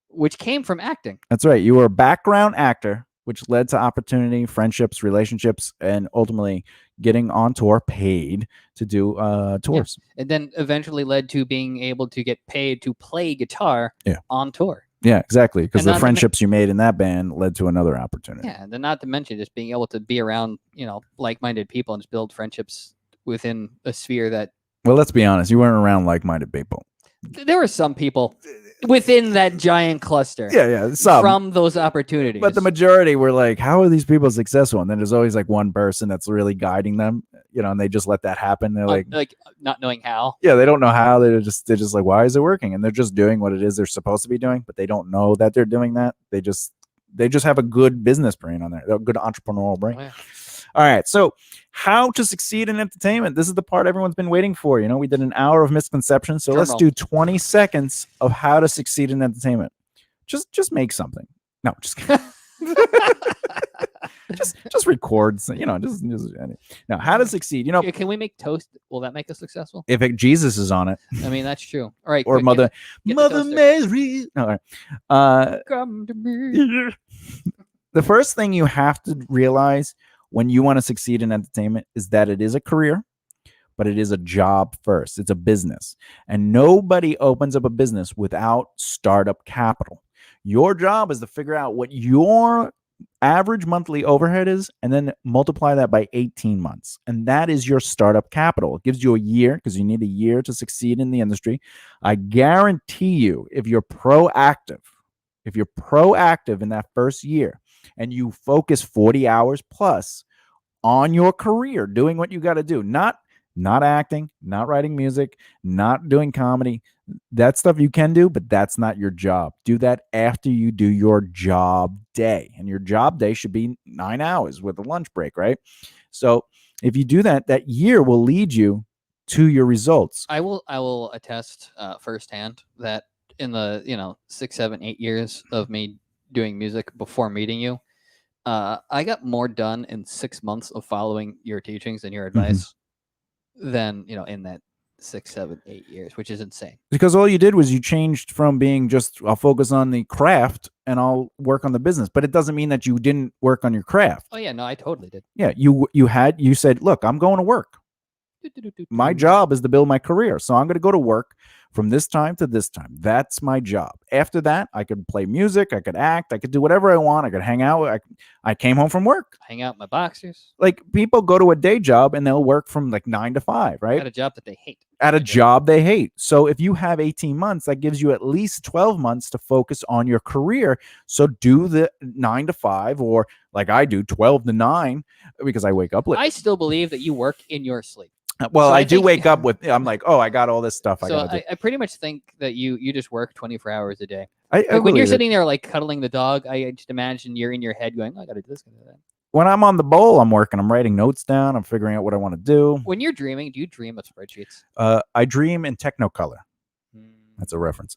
Speaker 4: Which came from acting.
Speaker 3: That's right. You were a background actor, which led to opportunity, friendships, relationships, and ultimately getting on tour, paid to do tours.
Speaker 4: Yeah. And then eventually led to being able to get paid to play guitar on tour.
Speaker 3: Yeah, exactly. Because
Speaker 4: And
Speaker 3: the friendships you made in that band led to another opportunity.
Speaker 4: Yeah, and then not to mention just being able to be around, you know, like-minded people and just build friendships within a sphere that.
Speaker 3: Well, let's be honest. You weren't around like-minded people.
Speaker 4: There were some people within that giant cluster.
Speaker 3: Yeah, some.
Speaker 4: From those opportunities.
Speaker 3: But the majority were like, how are these people successful? And then there's always like one person that's really guiding them. and they just let that happen. They're like,
Speaker 4: not knowing how.
Speaker 3: yeah, they don't know how. They're just like, why is it working? And they're just doing what it is they're supposed to be doing, but they don't know that they're doing that. They just have a good business brain on there, a good entrepreneurial brain.
Speaker 4: Oh, yeah.
Speaker 3: All right, so how to succeed in entertainment. This is the part everyone's been waiting for. We did an hour of misconceptions, so let's do 20 seconds of how to succeed in entertainment. Just make something. No, just kidding. just record. Just now how to succeed.
Speaker 4: Can we make toast? Will that make us successful?
Speaker 3: If Jesus is on it,
Speaker 4: I mean, that's true. All right,
Speaker 3: or
Speaker 4: quick,
Speaker 3: Mother
Speaker 4: get the toaster.
Speaker 3: Mary. No, all right.
Speaker 4: Come to me.
Speaker 3: The first thing you have to realize when you want to succeed in entertainment is that it is a career, but it is a job first. It's a business, and nobody opens up a business without startup capital. Your job is to figure out what your average monthly overhead is and then multiply that by 18 months. And that is your startup capital. It gives you a year, because you need a year to succeed in the industry. I guarantee you, if you're proactive in that first year and you focus 40 hours plus on your career, doing what you got to do, not acting, not writing music, not doing comedy. That stuff you can do, but that's not your job. Do that after you do your job day. And your job day should be 9 hours with a lunch break, right? So if you do that, that year will lead you to your results.
Speaker 4: I will attest firsthand that in the 6, 7, 8 years of me doing music before meeting you, I got more done in 6 months of following your teachings and your advice than in that 6, 7, 8 years, which is insane.
Speaker 3: Because all you did was you changed from being just, I'll focus on the craft and I'll work on the business, but it doesn't mean that you didn't work on your craft.
Speaker 4: Oh yeah, no, I totally did.
Speaker 3: Yeah, you said, look, I'm going to work. My job is to build my career, so I'm going to go to work from this time to this time. That's my job. After that, I could play music, I could act, I could do whatever I want. I could hang out. I came home from work.
Speaker 4: Hang out in my boxers.
Speaker 3: Like, people go to a day job and they'll work from like 9 to 5, right?
Speaker 4: At a job that they hate.
Speaker 3: At a job they hate. So if you have 18 months, that gives you at least 12 months to focus on your career. So do the 9 to 5, or like I do, 12 to 9, because I wake up late.
Speaker 4: I still believe that you work in your sleep.
Speaker 3: Well,
Speaker 4: So
Speaker 3: I
Speaker 4: I
Speaker 3: do
Speaker 4: think-
Speaker 3: wake up with, I'm like, oh, I got all this stuff I
Speaker 4: So
Speaker 3: got to do.
Speaker 4: I pretty much think that you just work 24 hours a day.
Speaker 3: I
Speaker 4: Like when
Speaker 3: believe
Speaker 4: you're
Speaker 3: it.
Speaker 4: sitting there like cuddling the dog, I just imagine you're in your head going, oh, I got to do this, gotta do that.
Speaker 3: When I'm on the bowl, I'm working. I'm writing notes down. I'm figuring out what I want to do.
Speaker 4: When you're dreaming, do you dream of spreadsheets?
Speaker 3: I dream in Technicolor. That's a reference.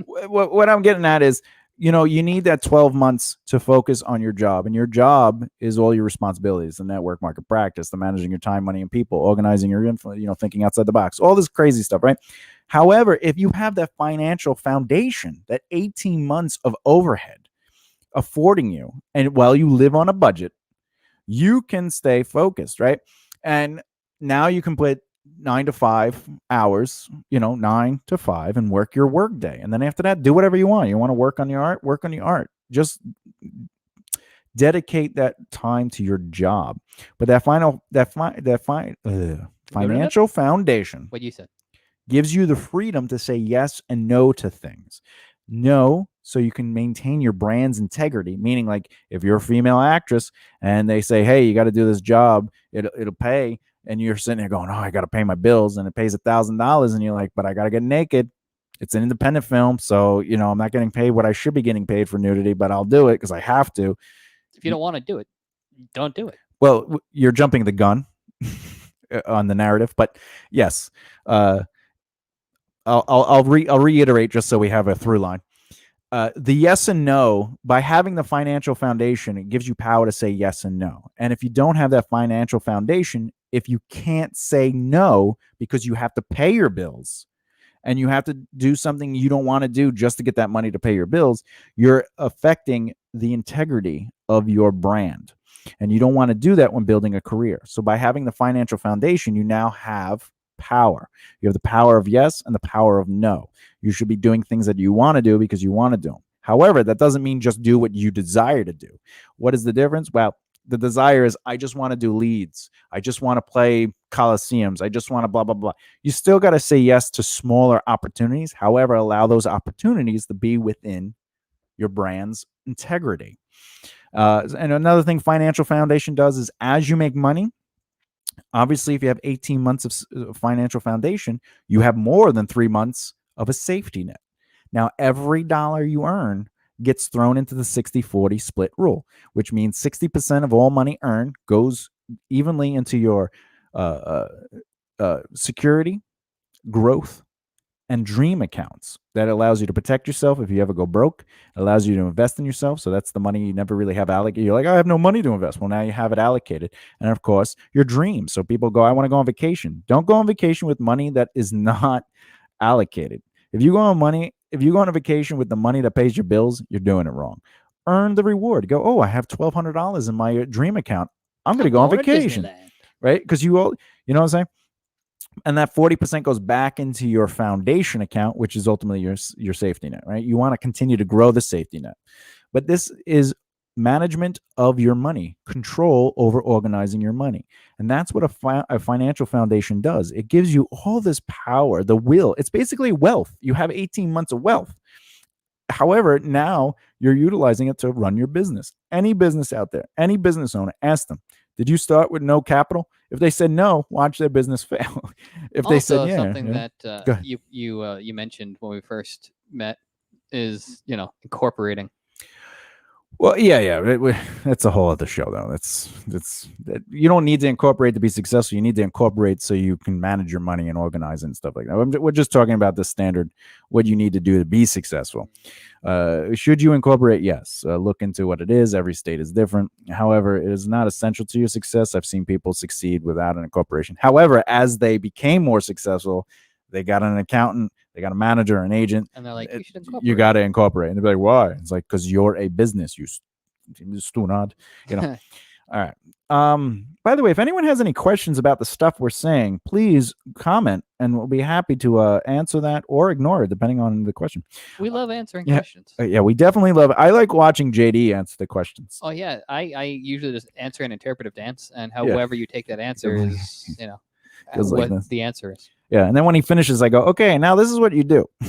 Speaker 3: What I'm getting at is, you need that 12 months to focus on your job. And your job is all your responsibilities: the network, market practice, the managing your time, money, and people, organizing your info, thinking outside the box, all this crazy stuff, right? However, if you have that financial foundation, that 18 months of overhead affording you, and while you live on a budget, you can stay focused, right? And now you can put 9 to 5 hours, 9 to 5, and work your work day. And then after that, do whatever you want. You want to work on your art, work on your art. Just dedicate that time to your job. But that financial foundation
Speaker 4: What you said.
Speaker 3: gives you the freedom to say yes and no to things. No, so you can maintain your brand's integrity, meaning, like, if you're a female actress and they say, hey, you got to do this job, it'll pay, and you're sitting there going, oh, I got to pay my bills, and it pays $1,000, and you're like, but I got to get naked. It's an independent film, so I'm not getting paid what I should be getting paid for nudity, but I'll do it because I have to.
Speaker 4: If you don't want to do it, don't do it.
Speaker 3: Well, you're jumping the gun on the narrative, but yes, I'll reiterate just so we have a through line. The yes and no, by having the financial foundation, it gives you power to say yes and no. And if you don't have that financial foundation, if you can't say no because you have to pay your bills and you have to do something you don't want to do just to get that money to pay your bills, you're affecting the integrity of your brand. And you don't want to do that when building a career. So by having the financial foundation, you now have power. You have the power of yes and the power of no. You should be doing things that you want to do because you want to do them. However, that doesn't mean just do what you desire to do. What is the difference? Well, the desire is, I just want to do leads. I just want to play coliseums. I just want to blah, blah, blah. You still got to say yes to smaller opportunities. However, allow those opportunities to be within your brand's integrity. And another thing financial foundation does is, as you make money, Obviously, if you have 18 months of financial foundation, you have more than 3 months of a safety net. Now, every dollar you earn gets thrown into the 60-40 split rule, which means 60% of all money earned goes evenly into your security, growth, and dream accounts. That allows you to protect yourself if you ever go broke. It allows you to invest in yourself. So that's the money you never really have allocated. You're like, I have no money to invest. Well, now you have it allocated. And of course, your dreams. So people go, I want to go on vacation. Don't go on vacation with money that is not allocated. If you go on a vacation with the money that pays your bills, you're doing it wrong. Earn the reward. Go, oh, I have $1,200 in my dream account. I'm going to go on vacation, right? Because you know what I'm saying? And that 40% goes back into your foundation account, which is ultimately your safety net, right? You want to continue to grow the safety net. But this is management of your money, control over organizing your money. And that's what a financial foundation does. It gives you all this power, the will. It's basically wealth. You have 18 months of wealth. However, now you're utilizing it to run your business. Any business out there, any business owner, ask them, did you start with no capital? If they said no, watch their business fail. If they said yeah,
Speaker 4: something
Speaker 3: yeah.
Speaker 4: that you mentioned when we first met is incorporating.
Speaker 3: Well, yeah. That's a whole other show, though. That's you don't need to incorporate to be successful. You need to incorporate so you can manage your money and organize and stuff like that. We're just talking about the standard, what you need to do to be successful. Should you incorporate? Yes. Look into what it is. Every state is different. However, it is not essential to your success. I've seen people succeed without an incorporation. However, as they became more successful, they got an accountant, they got a manager, an agent,
Speaker 4: and they're like, you should incorporate.
Speaker 3: You got to incorporate. And they're like, why? It's like, because you're a business, you stunad, All right. By the way, if anyone has any questions about the stuff we're saying, please comment and we'll be happy to answer that or ignore it, depending on the question.
Speaker 4: We love answering questions.
Speaker 3: Yeah, we definitely love it. I like watching JD answer the questions.
Speaker 4: Oh, yeah. I usually just answer an interpretive dance, and however you take that answer is, what
Speaker 3: like
Speaker 4: the answer is.
Speaker 3: Yeah, and then when he finishes, I go, okay, now this is what you do. All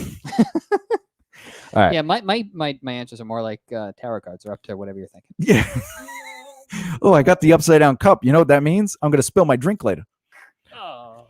Speaker 3: right.
Speaker 4: Yeah, my answers are more like tarot cards are up to whatever you're thinking.
Speaker 3: Yeah. Oh, I got the upside down cup. You know what that means? I'm going to spill my drink later.
Speaker 4: Oh.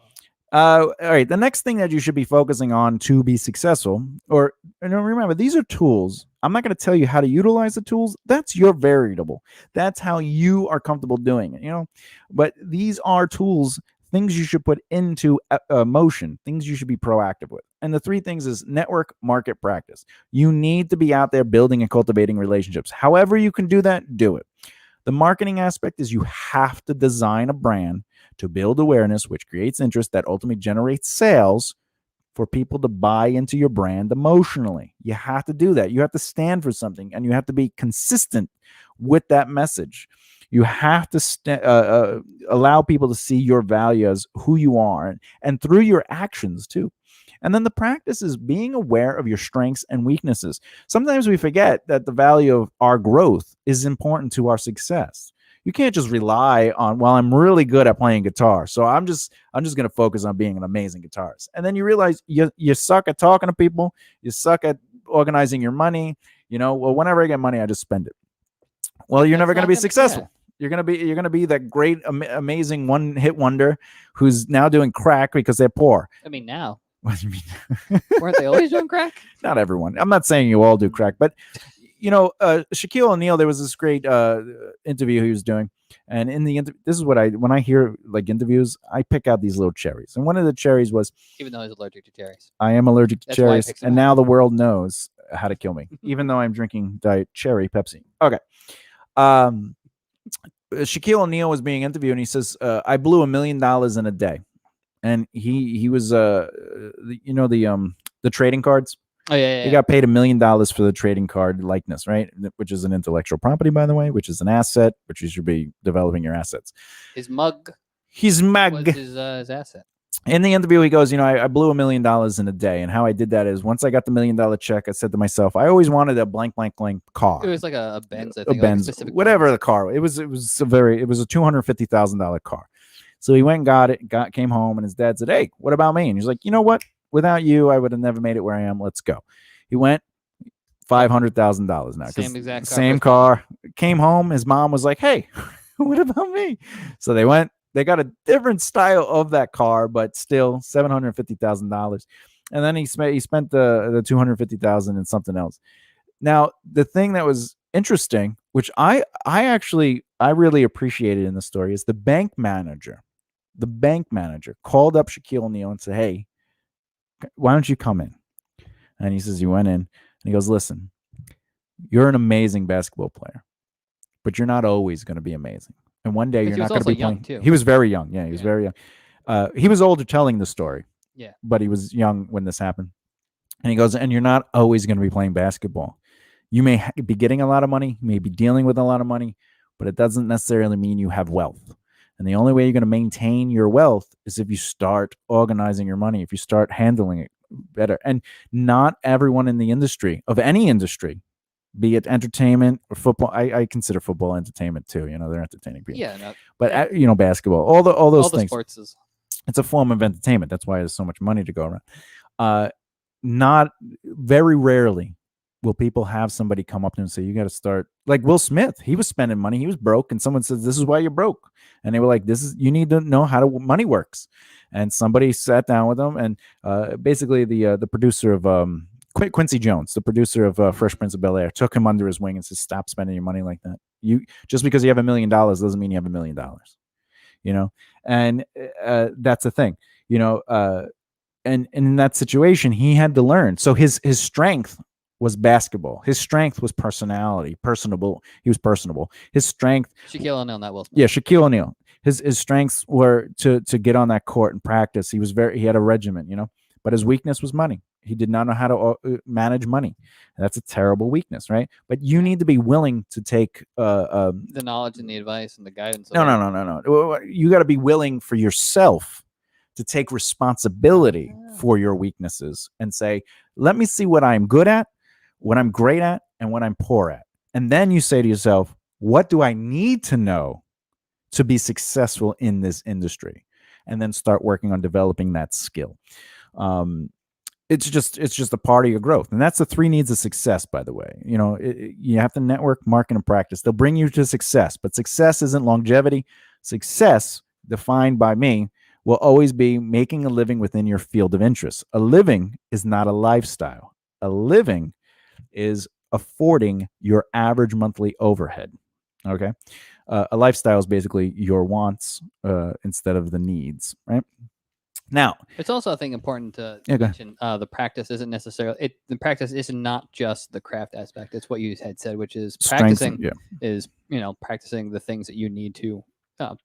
Speaker 3: All right. The next thing that you should be focusing on to be successful, or remember, these are tools. I'm not going to tell you how to utilize the tools. That's your variable. That's how you are comfortable doing it, But these are tools, things you should put into motion, things you should be proactive with. And the three things is network, market, practice. You need to be out there building and cultivating relationships. However you can do that, do it. The marketing aspect is you have to design a brand to build awareness, which creates interest that ultimately generates sales for people to buy into your brand emotionally. You have to do that. You have to stand for something, and you have to be consistent with that message. You have to allow people to see your value as who you are, and through your actions too. And then the practice is being aware of your strengths and weaknesses. Sometimes we forget that the value of our growth is important to our success. You can't just rely on, well, I'm really good at playing guitar, so I'm just going to focus on being an amazing guitarist. And then you realize you suck at talking to people, you suck at organizing your money. Well, whenever I get money, I just spend it. Well, you're never going to be successful. You're gonna be that great, amazing one-hit wonder who's now doing crack because they're poor.
Speaker 4: I mean, now.
Speaker 3: What do you mean?
Speaker 4: Weren't they always doing crack?
Speaker 3: Not everyone. I'm not saying you all do crack, but Shaquille O'Neal, there was this great interview he was doing, and in the this is what when I hear like interviews, I pick out these little cherries, and one of the cherries was,
Speaker 4: even though he's allergic to cherries.
Speaker 3: I am allergic to
Speaker 4: That's why I
Speaker 3: cherries,
Speaker 4: picked them
Speaker 3: and
Speaker 4: out.
Speaker 3: now the world knows how to kill me, even though I'm drinking Diet Cherry Pepsi. Okay. Shaquille O'Neal was being interviewed, and he says, I blew $1 million in a day. And he was the trading cards.
Speaker 4: Oh yeah.
Speaker 3: He got paid $1 million for the trading card likeness, right? Which is an intellectual property, by the way, which is an asset, which you should be developing your assets.
Speaker 4: His mug
Speaker 3: was
Speaker 4: his asset.
Speaker 3: In the interview, he goes, I blew $1 million in a day. And how I did that is once I got the $1 million check, I said to myself, I always wanted a blank car.
Speaker 4: It was like a Benz, I
Speaker 3: a
Speaker 4: think.
Speaker 3: Benz,
Speaker 4: like
Speaker 3: whatever the car. It was a $250,000 car. So he went and got it, came home, and his dad said, hey, what about me? And he's like, you know what? Without you, I would have never made it where I am. Let's go. He went, $500,000 now.
Speaker 4: Same
Speaker 3: car. Came home. His mom was like, hey, what about me? So they went, They got a different style of that car, but still $750,000. And then he spent the $250,000 in something else. Now, the thing that was interesting, which I really appreciated in the story, is the bank manager. The bank manager called up Shaquille O'Neal and said, "Hey, why don't you come in?" And he says he went in and he goes, "Listen, you're an amazing basketball player, but you're not always going to be amazing. And one day you're not going to be
Speaker 4: young
Speaker 3: playing."
Speaker 4: too.
Speaker 3: He was very young. Yeah, he was very young. He was older telling the story.
Speaker 4: Yeah.
Speaker 3: But he was young when this happened. And he goes, "And you're not always going to be playing basketball. You may be getting a lot of money, you may be dealing with a lot of money, but it doesn't necessarily mean you have wealth. And the only way you're going to maintain your wealth is if you start organizing your money, if you start handling it better." And not everyone in the industry, of any industry, be it entertainment or football. I consider football entertainment too. They're entertaining people.
Speaker 4: Yeah, no,
Speaker 3: But basketball, all those
Speaker 4: all the
Speaker 3: things.
Speaker 4: sports is
Speaker 3: It's a form of entertainment. That's why there's so much money to go around. Not very rarely will people have somebody come up to them and say, "You got to start," like Will Smith. He was spending money. He was broke. And someone says, "This is why you're broke." And they were like, you need to know how money works. And somebody sat down with them. And basically the producer of Quincy Jones, the producer of Fresh Prince of Bel-Air, took him under his wing and said, "Stop spending your money like that. Just because you have $1 million doesn't mean you have $1 million. And that's the thing, and in that situation, he had to learn. So his strength was basketball. His strength was personality, personable. He was personable. His strength,
Speaker 4: Shaquille O'Neal, not Will Smith.
Speaker 3: yeah, Shaquille O'Neal. His strengths were to get on that court and practice. He had a regimen, but his weakness was money. He did not know how to manage money. And that's a terrible weakness, right? But you need to be willing to take
Speaker 4: the knowledge and the advice and the guidance.
Speaker 3: No. You got to be willing for yourself to take responsibility for your weaknesses and say, "Let me see what I'm good at, what I'm great at, and what I'm poor at." And then you say to yourself, "What do I need to know to be successful in this industry?" And then start working on developing that skill. It's just a part of your growth. And that's the 3 needs of success, by the way. You have to network, market, and practice. They'll bring you to success, but success isn't longevity. Success, defined by me, will always be making a living within your field of interest. A living is not a lifestyle. A living is affording your average monthly overhead. Okay. A lifestyle is basically your wants instead of the needs, right? Now,
Speaker 4: it's also, I think, important to
Speaker 3: Yeah, go
Speaker 4: mention the practice isn't necessarily the practice is not just the craft aspect. It's what you had said, which is practicing is practicing the things that you need to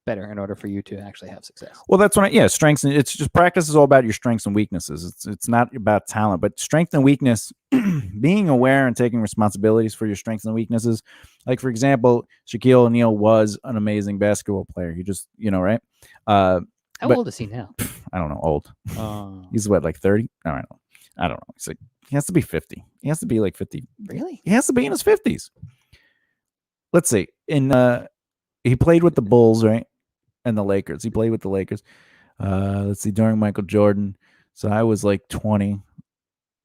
Speaker 4: better in order for you to actually have success.
Speaker 3: Well, that's strengths. And it's just practice is all about your strengths and weaknesses. It's not about talent, but strength and weakness, being aware and taking responsibilities for your strengths and weaknesses. Like, for example, Shaquille O'Neal was an amazing basketball player. He just, right?
Speaker 4: How old is he now?
Speaker 3: I don't know. Old. He's what, like 30? No, I don't know. He's like, he has to be 50. He has to be like 50.
Speaker 4: Really?
Speaker 3: He has to be in his 50s. Let's see. He played with the Bulls, right? And the Lakers. He played with the Lakers. Let's see, during Michael Jordan. So I was like 20.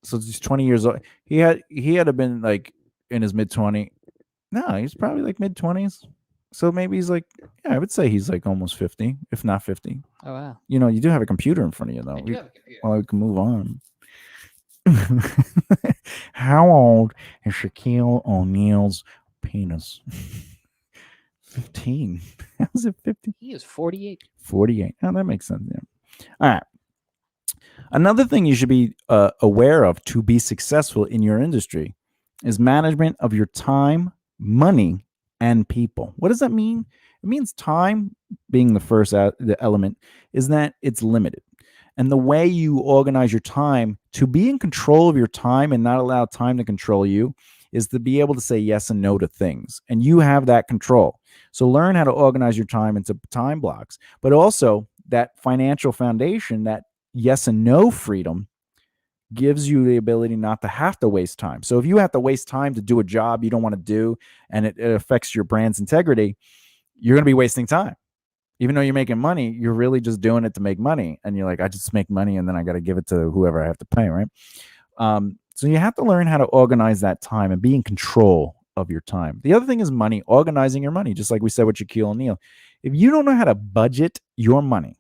Speaker 3: So he's 20 years old. He had to have been like in his mid-20s. No, he's probably like mid-20s. So maybe he's like, I would say he's like almost 50, if not 50.
Speaker 4: Oh, wow.
Speaker 3: You do have a computer in front of you, though.
Speaker 4: I do have a computer.
Speaker 3: Well, we can move on. How old is Shaquille O'Neal's penis? 15. How's it 50?
Speaker 4: He is 48.
Speaker 3: 48. Oh, that makes sense. Yeah. All right. Another thing you should be aware of to be successful in your industry is management of your time, money, and people. What does that mean? It means time, being the first the element, is that it's limited. And the way you organize your time to be in control of your time and not allow time to control you is to be able to say yes and no to things. And you have that control. So learn how to organize your time into time blocks, but also that financial foundation, that yes and no freedom, gives you the ability not to have to waste time. So if you have to waste time to do a job you don't want to do and it affects your brand's integrity, you're going to be wasting time. Even though you're making money, you're really just doing it to make money. And you're like, I just make money and then I got to give it to whoever I have to pay, right? So you have to learn how to organize that time and be in control of your time. The other thing is money, organizing your money, just like we said with Shaquille O'Neal. If you don't know how to budget your money,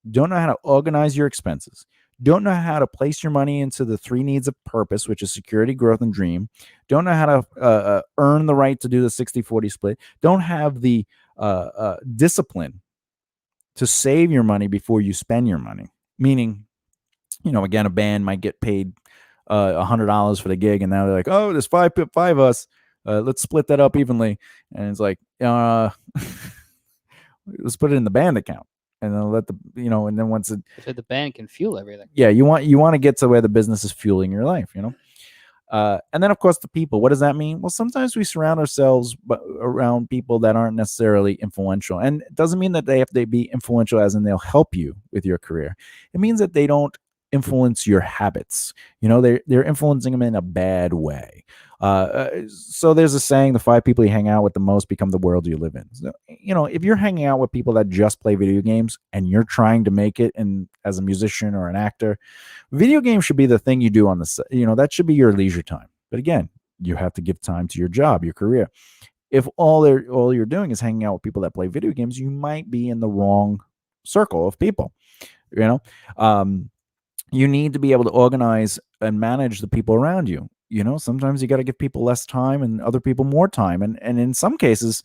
Speaker 3: don't know how to organize your expenses, don't know how to place your money into the three needs of purpose, which is security, growth, and dream, don't know how to earn the right to do the 60-40 split, don't have the discipline to save your money before you spend your money. Meaning, again, a band might get paid $100 for the gig, and now they're like, oh, there's five of us. Let's split that up evenly. And it's like, let's put it in the band account, and then let and then once it,
Speaker 4: So the band can fuel everything.
Speaker 3: yeah, you want to get to where the business is fueling your life, and then of course the people. What does that mean? Well, sometimes we surround ourselves around people that aren't necessarily influential, and it doesn't mean that they have to be influential as in they'll help you with your career. It means that they don't influence your habits. They're influencing them in a bad way. So there's a saying, the 5 people you hang out with the most become the world you live in. So, if you're hanging out with people that just play video games and you're trying to make it as a musician or an actor, video games should be the thing you do on the, that should be your leisure time. But again, you have to give time to your job, your career. If all you're doing is hanging out with people that play video games, you might be in the wrong circle of people. You need to be able to organize and manage the people around you. Sometimes you got to give people less time and other people more time. And in some cases,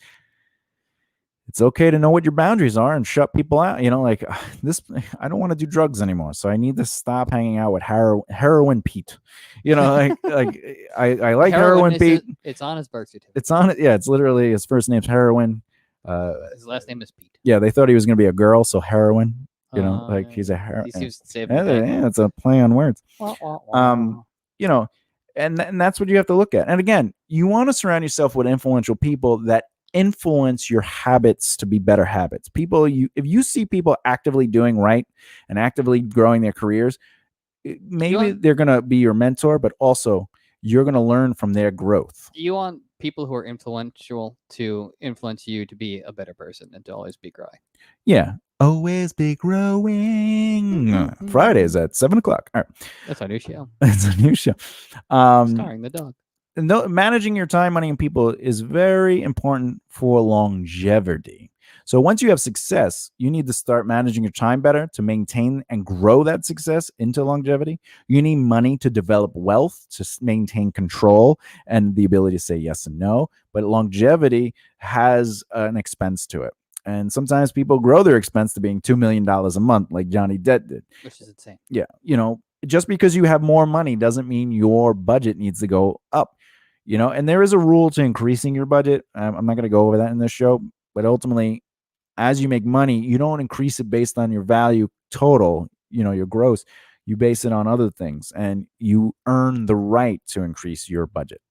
Speaker 3: it's okay to know what your boundaries are and shut people out. Like this, I don't want to do drugs anymore, so I need to stop hanging out with heroin Pete. I like heroin Pete.
Speaker 4: It's on his birth certificate.
Speaker 3: It's on it. Yeah, it's literally his first name's Heroin.
Speaker 4: His last name is Pete.
Speaker 3: Yeah, they thought he was going to be a girl, so Heroin. Like he's a heroin.
Speaker 4: He seems to say
Speaker 3: Yeah, it's a play on words. And that's what you have to look at. And again, you want to surround yourself with influential people that influence your habits to be better habits. If you see people actively doing right and actively growing their careers, maybe they're going to be your mentor, but also you're going to learn from their growth.
Speaker 4: You want people who are influential to influence you to be a better person and to always be growing.
Speaker 3: Yeah. Always be growing. Fridays at 7:00. All right.
Speaker 4: That's our new show.
Speaker 3: It's a new show.
Speaker 4: Starring the dog.
Speaker 3: Managing your time, money, and people is very important for longevity. So once you have success, you need to start managing your time better to maintain and grow that success into longevity. You need money to develop wealth, to maintain control and the ability to say yes and no. But longevity has an expense to it. And sometimes people grow their expense to being $2 million a month, like Johnny Depp did.
Speaker 4: Which is insane.
Speaker 3: Yeah. Just because you have more money doesn't mean your budget needs to go up. And there is a rule to increasing your budget. I'm not going to go over that in this show, but ultimately, as you make money, you don't increase it based on your value total, your gross. You base it on other things, and you earn the right to increase your budget.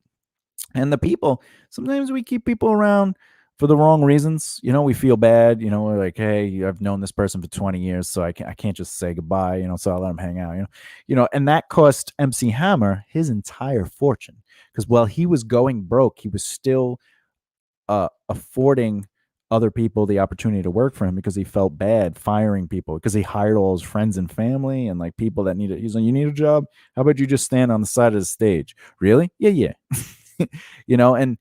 Speaker 3: And the people, sometimes we keep people around for the wrong reasons. We feel bad. We're like, hey, I've known this person for 20 years, so I can't just say goodbye. So I'll let him hang out. And that cost MC Hammer his entire fortune, because while he was going broke, he was still affording other people the opportunity to work for him, because he felt bad firing people, because he hired all his friends and family and like people that needed. He's like, you need a job? How about you just stand on the side of the stage? Really? Yeah. And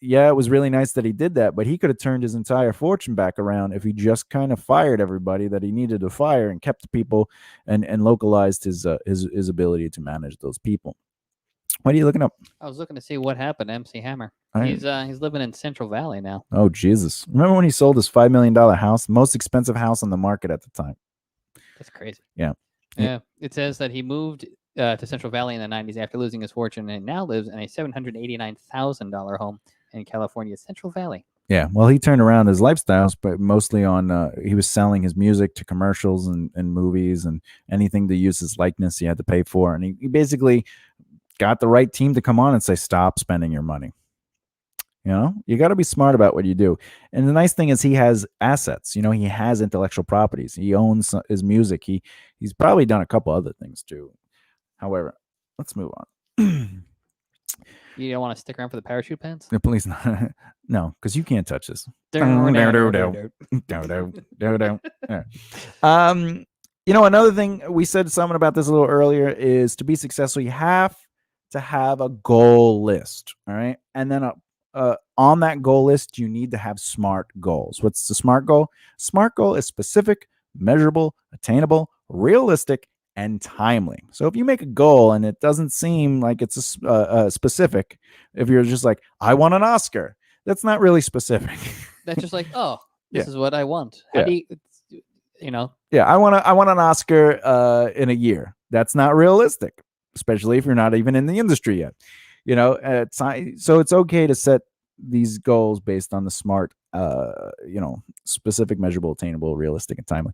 Speaker 3: yeah, it was really nice that he did that, but he could have turned his entire fortune back around if he just kind of fired everybody that he needed to fire and kept the people and localized his ability to manage those people. What are you looking up?
Speaker 4: I was looking to see what happened to MC Hammer. He's living in Central Valley now.
Speaker 3: Oh, Jesus. Remember when he sold his $5 million house? Most expensive house on the market at the time.
Speaker 4: That's crazy.
Speaker 3: Yeah.
Speaker 4: Yeah. It says that he moved to Central Valley in the 90s after losing his fortune, and now lives in a $789,000 home in California's Central Valley.
Speaker 3: Yeah, well, he turned around his lifestyles, but mostly on he was selling his music to commercials and movies, and anything to use his likeness he had to pay for. And he basically got the right team to come on and say, stop spending your money. You got to be smart about what you do. And the nice thing is he has assets. He has intellectual properties. He owns his music. He's probably done a couple other things too. However, let's move on.
Speaker 4: You don't want to stick around for the parachute pants?
Speaker 3: Please not. No, because you can't touch this. Another thing, we said something about this a little earlier, is to be successful, you have to have a goal list. All right. And then on that goal list, you need to have SMART goals. What's the SMART goal? SMART goal is specific, measurable, attainable, realistic, and timely. So if you make a goal and it doesn't seem like it's specific, if you're just like, I want an Oscar, that's not really specific.
Speaker 4: That's just like, oh, this
Speaker 3: Yeah.
Speaker 4: is what I want. How
Speaker 3: Yeah.
Speaker 4: do you know?
Speaker 3: Yeah, I want an Oscar in a year. That's not realistic, especially if you're not even in the industry yet. So it's okay to set these goals based on the SMART, specific, measurable, attainable, realistic, and timely.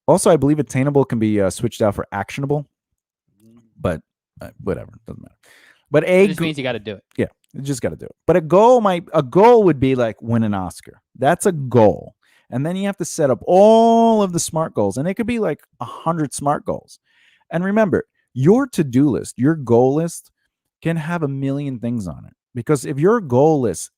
Speaker 3: Also, I believe attainable can be switched out for actionable, but whatever, doesn't matter. But
Speaker 4: It just means you got to do it.
Speaker 3: yeah, you just got to do it. But a goal would be like win an Oscar. That's a goal. And then you have to set up all of the SMART goals. And it could be like 100 SMART goals. And remember, your to-do list, your goal list can have a million things on it. Because if your goal list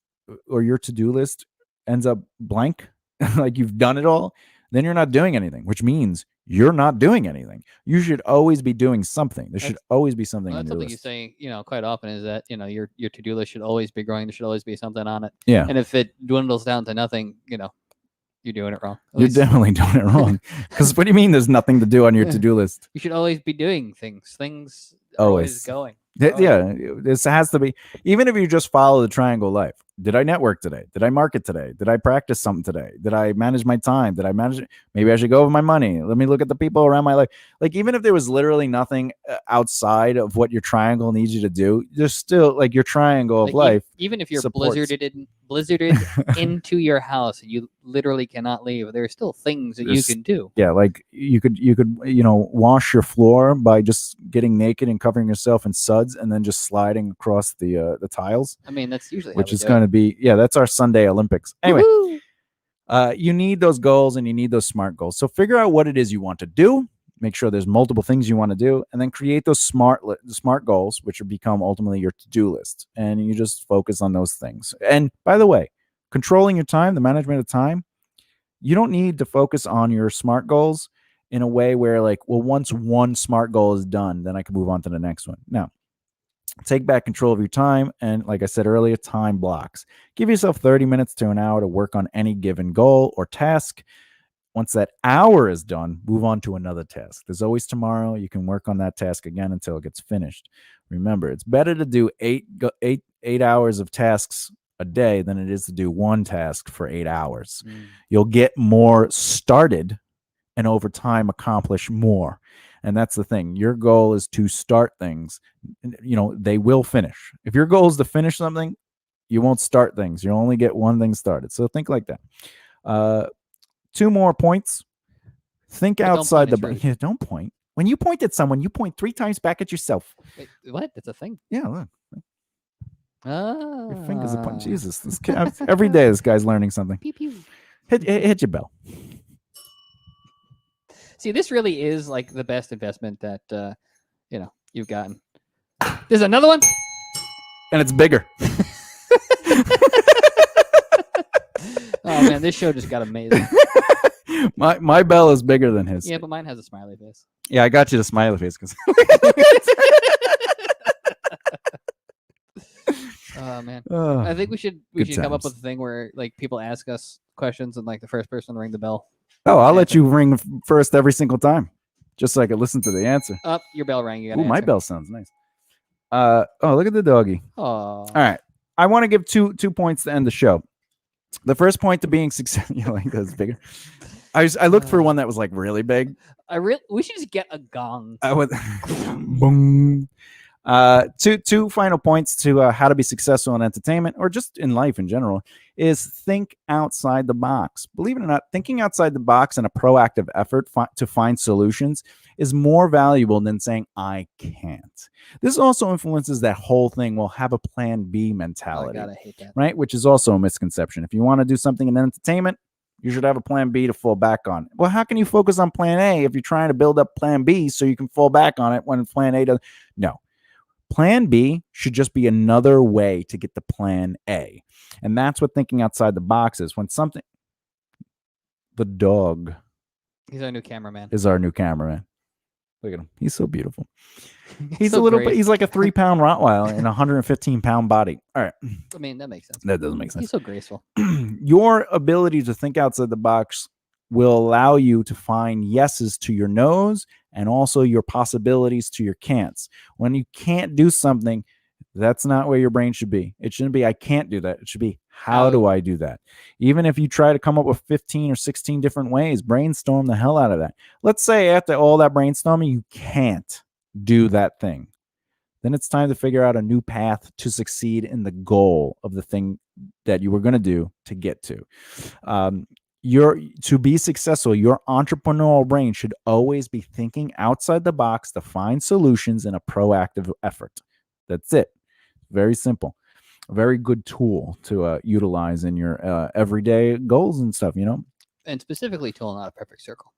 Speaker 3: or your to-do list ends up blank, like you've done it all, then you're not doing anything, which means you're not doing anything. You should always be doing something. There should always be something
Speaker 4: Well,
Speaker 3: on
Speaker 4: that's
Speaker 3: your
Speaker 4: something
Speaker 3: list.
Speaker 4: you say, quite often is that, your to-do list should always be growing. There should always be something on it.
Speaker 3: Yeah.
Speaker 4: And if it dwindles down to nothing, you're doing it wrong. At
Speaker 3: You're
Speaker 4: least
Speaker 3: definitely doing it wrong. Because what do you mean there's nothing to do on your
Speaker 4: Yeah.
Speaker 3: to-do list?
Speaker 4: you should always be doing things. Things are always going.
Speaker 3: Yeah, this has to be, even if you just follow the triangle life. Did I network today? Did I market today? Did I practice something today? Did I manage my time? Did I manage it? Maybe I should go over my money. Let me look at the people around my life. Like, even if there was literally nothing outside of what your triangle needs you to do, there's still like your triangle of
Speaker 4: Like,
Speaker 3: life.
Speaker 4: even if you're
Speaker 3: supports-
Speaker 4: blizzarded into your house and you literally cannot leave, there are still things that you
Speaker 3: There's-
Speaker 4: can do.
Speaker 3: Yeah, like you could wash your floor by just getting naked and covering yourself in suds and then just sliding across the tiles,
Speaker 4: I mean, that's usually
Speaker 3: which
Speaker 4: how we
Speaker 3: is
Speaker 4: do
Speaker 3: going to be that's our Sunday Olympics. Anyway,
Speaker 4: Woohoo!
Speaker 3: you need those goals and you need those SMART goals. So figure out what it is you want to do. Make sure there's multiple things you want to do, and then create those SMART goals, which will become ultimately your to-do list. And you just focus on those things. And by the way, controlling your time, the management of time, you don't need to focus on your SMART goals in a way where like, well, once one SMART goal is done, then I can move on to the next one. No. Take back control of your time. And like I said earlier, time blocks. Give yourself 30 minutes to an hour to work on any given goal or task. Once that hour is done, move on to another task. There's always tomorrow. You can work on that task again until it gets finished. Remember, it's better to do eight hours of tasks a day than it is to do one task for 8 hours. You'll get more started and over time accomplish more. And that's the thing. Your goal is to start things. They will finish. If your goal is to finish something, you won't start things. You'll only get one thing started. So think like that. 2 more points. Think
Speaker 4: But
Speaker 3: outside
Speaker 4: don't
Speaker 3: the
Speaker 4: point at
Speaker 3: box. Yeah, don't point. When you point at someone, you point 3 times back at yourself.
Speaker 4: Wait, what? That's a thing.
Speaker 3: Yeah, look.
Speaker 4: Ah,
Speaker 3: Your fingers are pointing. Jesus, this kid, every day this guy's learning something.
Speaker 5: Pew pew.
Speaker 3: Hit your bell.
Speaker 4: See, this really is like the best investment that you've gotten. There's another one.
Speaker 3: And it's bigger.
Speaker 4: Oh man, this show just got amazing.
Speaker 3: My bell is bigger than his.
Speaker 4: Yeah, but mine has a smiley face.
Speaker 3: Yeah, I got you the smiley face because
Speaker 4: Oh man,
Speaker 3: oh,
Speaker 4: I think we should
Speaker 3: Good
Speaker 4: come up
Speaker 3: times.
Speaker 4: with a thing where like people ask us questions and like the first person to ring the bell.
Speaker 3: I'll let you ring first every single time, just so I can listen to the answer.
Speaker 4: Up, your bell rang. You
Speaker 3: Ooh,
Speaker 4: got
Speaker 3: my bell sounds nice. Look at the doggy.
Speaker 4: Oh,
Speaker 3: All right, I want to give two points to end the show. The first point to being successful, like that's bigger. I looked for one that was like really big.
Speaker 4: we should just get a gong.
Speaker 3: I would. Boom. Two final points to how to be successful in entertainment or just in life in general is think outside the box. Believe it or not, thinking outside the box and a proactive effort to find solutions is more valuable than saying I can't. This also influences that whole thing. We'll have a plan B
Speaker 4: Oh my
Speaker 3: mentality,
Speaker 4: god, I hate that.
Speaker 3: right? Which is also a misconception. If you want to do something in entertainment, you should have a plan B to fall back on. Well, how can you focus on plan A if you're trying to build up plan B so you can fall back on it when plan A doesn't? No. Plan B should just be another way to get to plan A. And that's what thinking outside the box is. When something, the dog
Speaker 4: He's our new cameraman.
Speaker 3: is our new cameraman. Look at him. He's so beautiful. He's
Speaker 4: So
Speaker 3: a little
Speaker 4: great.
Speaker 3: bit. He's like a 3-pound Rottweiler in a 115-pound body. All right,
Speaker 4: I mean, that makes sense.
Speaker 3: that doesn't make sense.
Speaker 4: He's so graceful.
Speaker 3: Your ability to think outside the box will allow you to find yeses to your no's and also your possibilities to your can'ts. When you can't do something, that's not where your brain should be. It shouldn't be, I can't do that. It should be, how do I do that? Even if you try to come up with 15 or 16 different ways, brainstorm the hell out of that. Let's say after all that brainstorming, you can't do that thing. Then it's time to figure out a new path to succeed in the goal of the thing that you were going to do to get to. To be successful, your entrepreneurial brain should always be thinking outside the box to find solutions in a proactive effort. That's it. Very simple. A very good tool to utilize in your everyday goals and stuff, you know?
Speaker 4: And specifically, tool, not a perfect circle.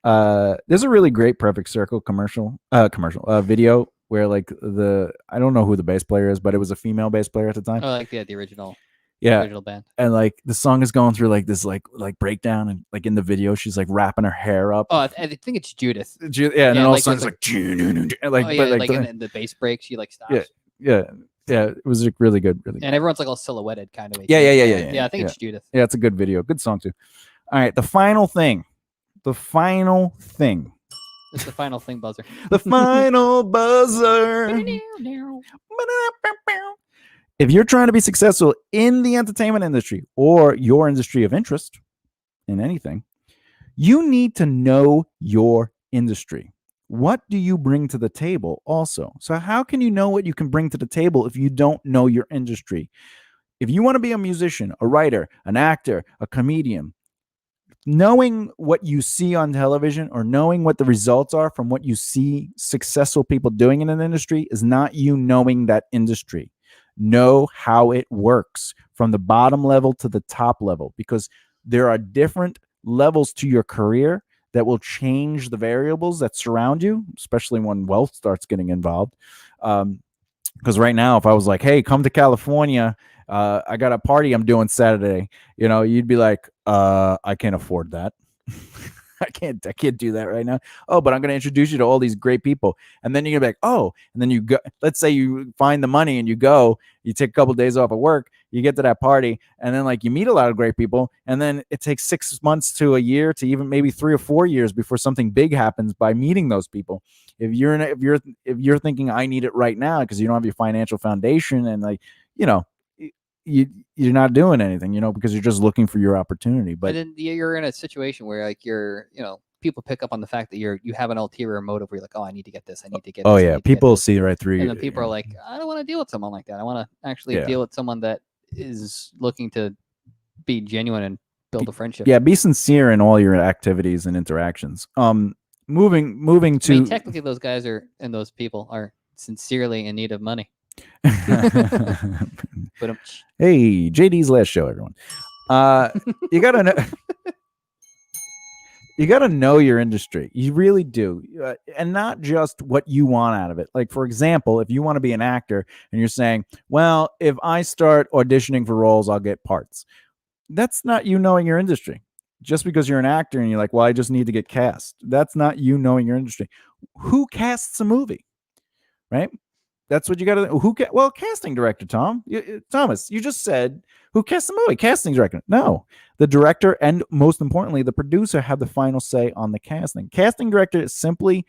Speaker 3: There's a really great Perfect Circle video where like I don't know who the bass player is, but it was a female bass player at the time.
Speaker 4: Oh, like the original.
Speaker 3: Yeah.
Speaker 4: Original band.
Speaker 3: And like the song is going through like this like breakdown, and like in the video she's like wrapping her hair up.
Speaker 4: Oh, I think it's Judith.
Speaker 3: Yeah, and then all of a
Speaker 4: like,
Speaker 3: sudden it's like
Speaker 4: Oh yeah, like in the bass break, she like stops.
Speaker 3: yeah, it was like, really good, really good.
Speaker 4: And everyone's like all silhouetted, kind of.
Speaker 3: Yeah.
Speaker 4: Yeah, I think it's Judith.
Speaker 3: Yeah, it's a good video, good song too. All right, the final thing.
Speaker 4: It's the final thing buzzer.
Speaker 3: The final buzzer. If you're trying to be successful in the entertainment industry or your industry of interest in anything, you need to know your industry. What do you bring to the table also? So how can you know what you can bring to the table if you don't know your industry? If you want to be a musician, a writer, an actor, a comedian, knowing what you see on television or knowing what the results are from what you see successful people doing in an industry is not you knowing that industry. Know how it works from the bottom level to the top level, because there are different levels to your career that will change the variables that surround you, especially when wealth starts getting involved. Because right now, if I was like, hey, come to California, I got a party I'm doing Saturday, you know, you'd be like, I can't afford that. I can't do that right now. Oh, but I'm going to introduce you to all these great people. And then you're going to be like, oh, and then you go, let's say you find the money and you go, you take a couple of days off of work, you get to that party, and then like you meet a lot of great people. And then it takes 6 months to a year to even maybe 3 or 4 years before something big happens by meeting those people. If you're thinking I need it right now because you don't have your financial foundation and like, you know, you're not doing anything, you know, because you're just looking for your opportunity. But
Speaker 4: then you're in a situation where like people pick up on the fact that you have an ulterior motive where you're like, oh, I need to get this, I need to get
Speaker 3: oh
Speaker 4: this, I
Speaker 3: yeah,
Speaker 4: need to get
Speaker 3: people
Speaker 4: this.
Speaker 3: see right through you.
Speaker 4: And then people are like, I don't want to deal with someone like that. I want to actually deal with someone that is looking to be genuine and build a friendship.
Speaker 3: Yeah, be sincere in all your activities and interactions. Moving to
Speaker 4: I mean, technically those guys those people are sincerely in need of money. But
Speaker 3: hey, JD's last show, everyone. You gotta know. You gotta know your industry. You really do, and not just what you want out of it. Like, for example, if you want to be an actor and you're saying, "Well, if I start auditioning for roles, I'll get parts." That's not you knowing your industry. Just because you're an actor and you're like, "Well, I just need to get cast." That's not you knowing your industry. Who casts a movie, right? That's what you got to. Well, casting director, Thomas. You just said who casts the movie? Casting director. No, the director and most importantly, the producer have the final say on the casting. Casting director is simply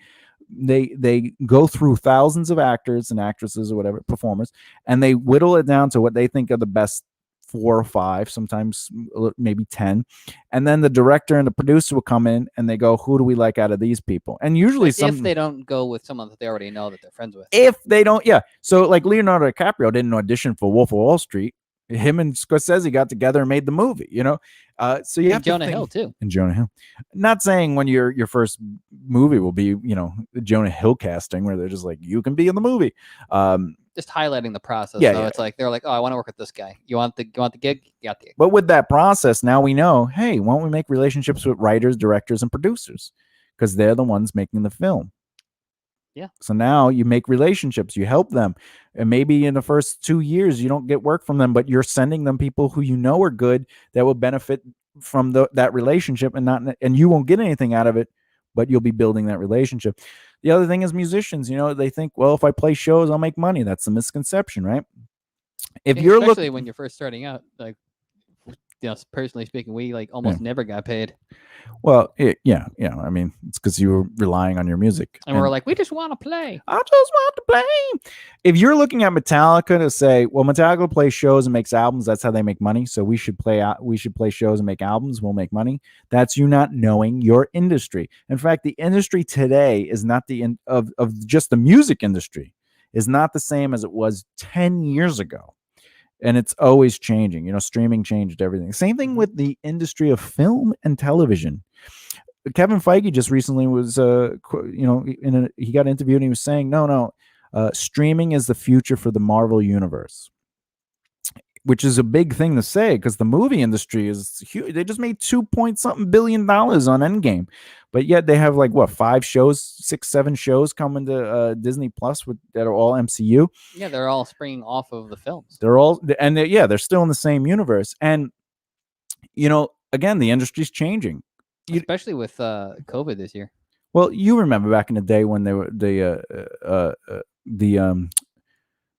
Speaker 3: they go through thousands of actors and actresses or whatever performers, and they whittle it down to what they think are the best 4 or 5, sometimes maybe 10, and then the director and the producer will come in and they go, who do we like out of these people? And usually
Speaker 4: if they don't go with someone that they already know that they're friends with.
Speaker 3: If they don't, yeah. So like Leonardo DiCaprio didn't audition for Wolf of Wall Street. Him and Scorsese got together and made the movie, you know. So you have
Speaker 4: Jonah Hill too.
Speaker 3: And Jonah Hill. Not saying when your first movie will be, you know, the Jonah Hill casting where they're just like, you can be in the movie.
Speaker 4: Just highlighting the process.
Speaker 3: Yeah,
Speaker 4: so it's like they're like, oh, I want to work with this guy. You want the gig? You got the gig.
Speaker 3: But with that process, now we know, hey, why don't we make relationships with writers, directors, and producers? Because they're the ones making the film.
Speaker 4: Yeah.
Speaker 3: So now you make relationships, you help them. And maybe in the first 2 years, you don't get work from them, but you're sending them people who you know are good that will benefit from that relationship, and you won't get anything out of it, but you'll be building that relationship. The other thing is musicians, they think, well, if I play shows, I'll make money. That's the misconception, right? If you're
Speaker 4: Especially
Speaker 3: looking,
Speaker 4: when you're first starting out, like, personally speaking, we like almost never got paid,
Speaker 3: well, yeah. I mean, it's because you were relying on your music,
Speaker 4: and we're like, we just want to play.
Speaker 3: I just want to play. If you're looking at Metallica to say, well, Metallica plays shows and makes albums, that's how they make money. So we should play shows and make albums, we'll make money. That's you not knowing your industry. In fact, the industry today is not of just the music industry is not the same as it was 10 years ago. And it's always changing. Streaming changed everything. Same thing with the industry of film and television. Kevin Feige just recently was, he got interviewed and he was saying, no, streaming is the future for the Marvel universe, which is a big thing to say because the movie industry is huge. They just made $2 billion on Endgame, but yet they have 5 shows, 6, 7 shows coming to Disney Plus that are all MCU.
Speaker 4: Yeah, they're all springing off of the films.
Speaker 3: They're still in the same universe. And, again, the industry's changing.
Speaker 4: Especially with COVID this year.
Speaker 3: Well, you remember back in the day when they were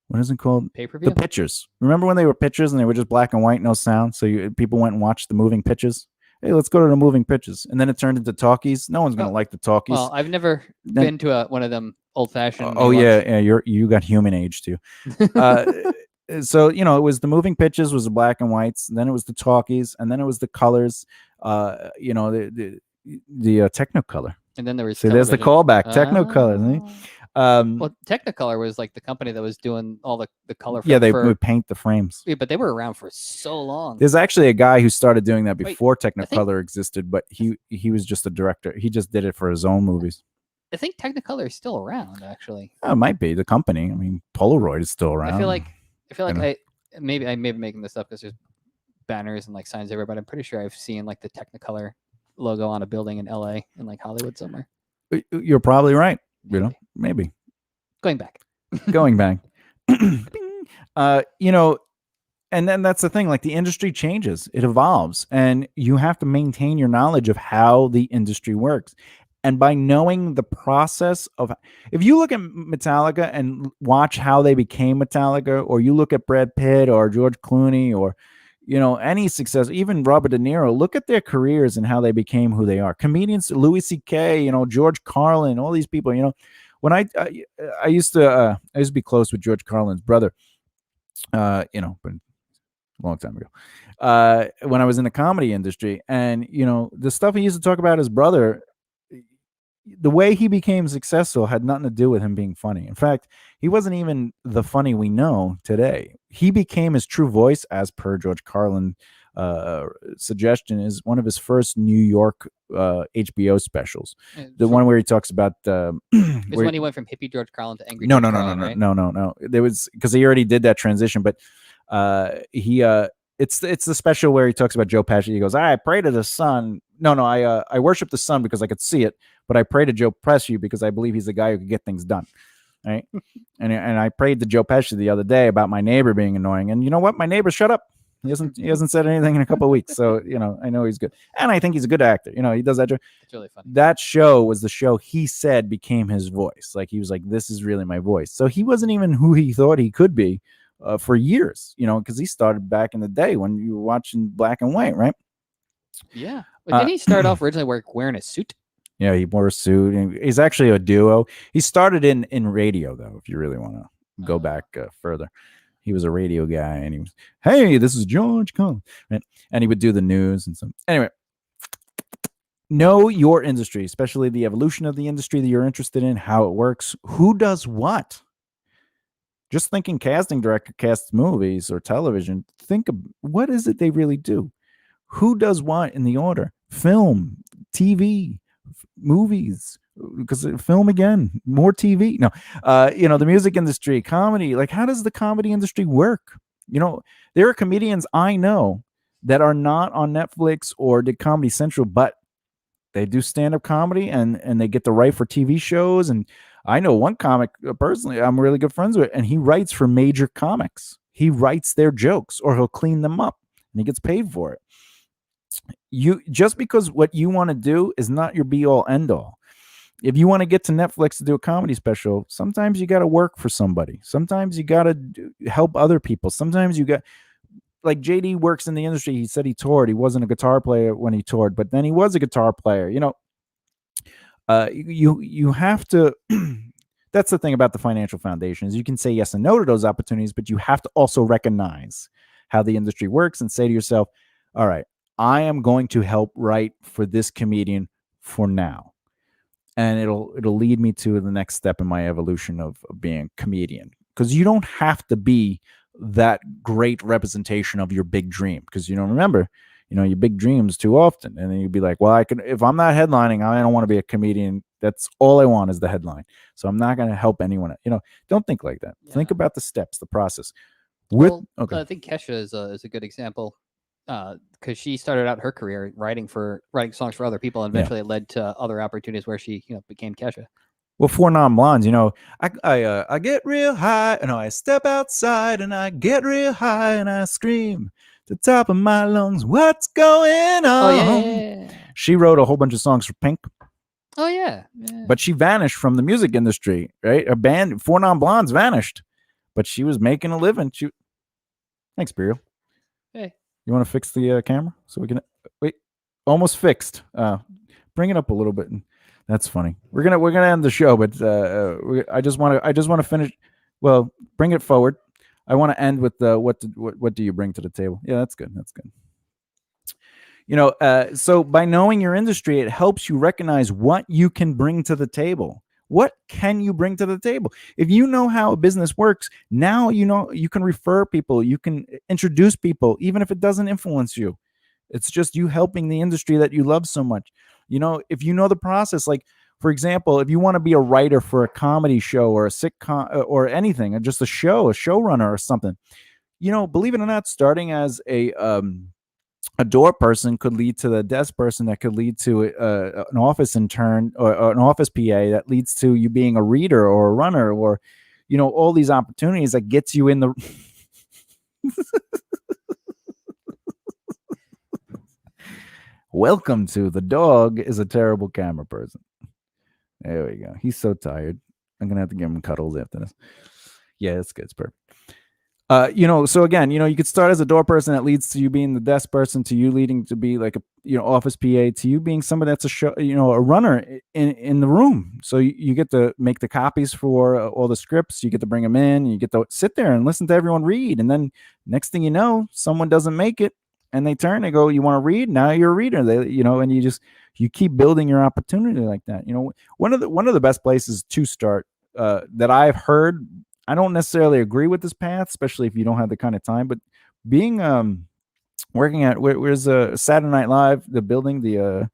Speaker 3: what is it called?
Speaker 4: Pay-per-view?
Speaker 3: The pictures. Remember when they were pictures and they were just black and white, no sound? So people went and watched the moving pictures. Hey, let's go to the moving pictures. And then it turned into talkies. No one's going to like the talkies.
Speaker 4: Well, I've never been to one of them old-fashioned.
Speaker 3: Oh, yeah. You got human age, too. So, it was the moving pictures was the black and whites. And then it was the talkies. And then it was the colors, the Technicolor.
Speaker 4: And then there was
Speaker 3: there's the callback, Technicolor.
Speaker 4: Well, Technicolor was like the company that was doing all the color.
Speaker 3: They would paint the frames.
Speaker 4: Yeah, but they were around for so long.
Speaker 3: There's actually a guy who started doing that before Technicolor existed, but he was just a director. He just did it for his own movies.
Speaker 4: I think Technicolor is still around, actually.
Speaker 3: Oh, it might be the company. I mean, Polaroid is still around.
Speaker 4: I feel like I may be making this up because there's banners and signs everywhere, but I'm pretty sure I've seen the Technicolor logo on a building in LA and Hollywood somewhere.
Speaker 3: You're probably right. Maybe.
Speaker 4: Going back.
Speaker 3: And then that's the thing, the industry changes, it evolves, and you have to maintain your knowledge of how the industry works. And by knowing the process of, if you look at Metallica and watch how they became Metallica, or you look at Brad Pitt or George Clooney or any success, even Robert De Niro, look at their careers and how they became who they are. Comedians, Louis C.K., George Carlin, all these people, when I used to be close with George Carlin's brother, but a long time ago, when I was in the comedy industry, and, the stuff he used to talk about his brother, the way he became successful had nothing to do with him being funny. In fact, he wasn't even the funny we know today. He became his true voice, as per George Carlin suggestion, is one of his first New York HBO specials. The one where he talks about
Speaker 4: when he went from hippie George Carlin to angry.
Speaker 3: No. There was, because he already did that transition, but it's the special where he talks about Joe Pesci. He goes, I pray to the sun. I worship the sun because I could see it, but I pray to Joe Pesci because I believe he's the guy who could get things done. Right. and I prayed to Joe Pesci the other day about my neighbor being annoying. And you know what? My neighbor shut up. He hasn't said anything in a couple of weeks. So, I know he's good. And I think he's a good actor. He does that.
Speaker 4: It's really funny.
Speaker 3: That show was the show he said became his voice. He was like, this is really my voice. So he wasn't even who he thought he could be for years, because he started back in the day when you were watching black and white, right?
Speaker 4: Yeah. But didn't he start off originally wearing a suit?
Speaker 3: Yeah, he wore a suit. And he's actually a duo. He started in radio, though, if you really want to go back further. He was a radio guy, and he was, hey, this is George Carlin. Right? And he would do the news and so. Anyway, know your industry, especially the evolution of the industry that you're interested in, how it works, who does what. Just thinking casting director casts movies or television, think of what is it they really do? Who does what in the order? Film, TV, movies, because film again, more TV. No, the music industry, comedy. How does the comedy industry work? There are comedians I know that are not on Netflix or did Comedy Central, but they do stand-up comedy and they get the right for TV shows. And I know one comic personally I'm really good friends with, and he writes for major comics. He writes their jokes or he'll clean them up and he gets paid for it. you just because what you want to do is not your be all end all. If you want to get to Netflix to do a comedy special, sometimes you got to work for somebody. Sometimes you got to help other people. Sometimes you got, like, JD works in the industry. He said he toured. He wasn't a guitar player when he toured, but then he was a guitar player. You have to. That's the thing about the financial foundations. You can say yes and no to those opportunities, but you have to also recognize how the industry works and say to yourself, all right, I am going to help write for this comedian for now. And it'll lead me to the next step in my evolution of being a comedian. Because you don't have to be that great representation of your big dream. Because remember, your big dreams too often. And then you'd be like, well, if I'm not headlining, I don't want to be a comedian. That's all I want is the headline. So I'm not going to help anyone. Don't think like that.
Speaker 4: Yeah.
Speaker 3: Think about the steps, the process.
Speaker 4: I think Kesha is a good example, because she started out her career writing songs for other people, and eventually it led to other opportunities where she became Kesha.
Speaker 3: Well, 4 Non-Blondes, I get real high, and I step outside, and I get real high, and I scream to the top of my lungs, what's going on?
Speaker 4: Oh yeah.
Speaker 3: She wrote a whole bunch of songs for Pink,
Speaker 4: Oh yeah.
Speaker 3: but she vanished from the music industry, right? A band, 4 Non-Blondes, vanished, but she was making a living. Thanks, Burial.
Speaker 4: Hey.
Speaker 3: You want to fix the camera so we can wait? Almost fixed. Bring it up a little bit. That's funny. We're gonna end the show, but I just want to finish. Well, bring it forward. I want to end with what do you bring to the table? Yeah, that's good. That's good. So by knowing your industry, it helps you recognize what you can bring to the table. What can you bring to the table? If you know how a business works, now you can refer people, you can introduce people, even if it doesn't influence you. It's just you helping the industry that you love so much. If you know the process, like, for example, if you want to be a writer for a comedy show or a sitcom or anything, or just a showrunner or something, believe it or not, starting as a door person could lead to the desk person, that could lead to an office intern or an office PA, that leads to you being a reader or a runner, or all these opportunities that gets you in the welcome to The Dog is a Terrible Camera Person. There we go. He's so tired. I'm gonna have to give him cuddles after this. Yeah, it's good. It's perfect. So again, you could start as a door person that leads to you being the desk person, to you leading to be like a office PA, to you being somebody that's a runner in the room. So you get to make the copies for all the scripts. You get to bring them in. You get to sit there and listen to everyone read, and then next thing you know, someone doesn't make it, and they turn. They go, "You want to read?" Now you're a reader. And you keep building your opportunity like that. One of the best places to start that I've heard. I don't necessarily agree with this path, especially if you don't have the kind of time, but being working at where's Saturday Night Live, the building,
Speaker 4: 30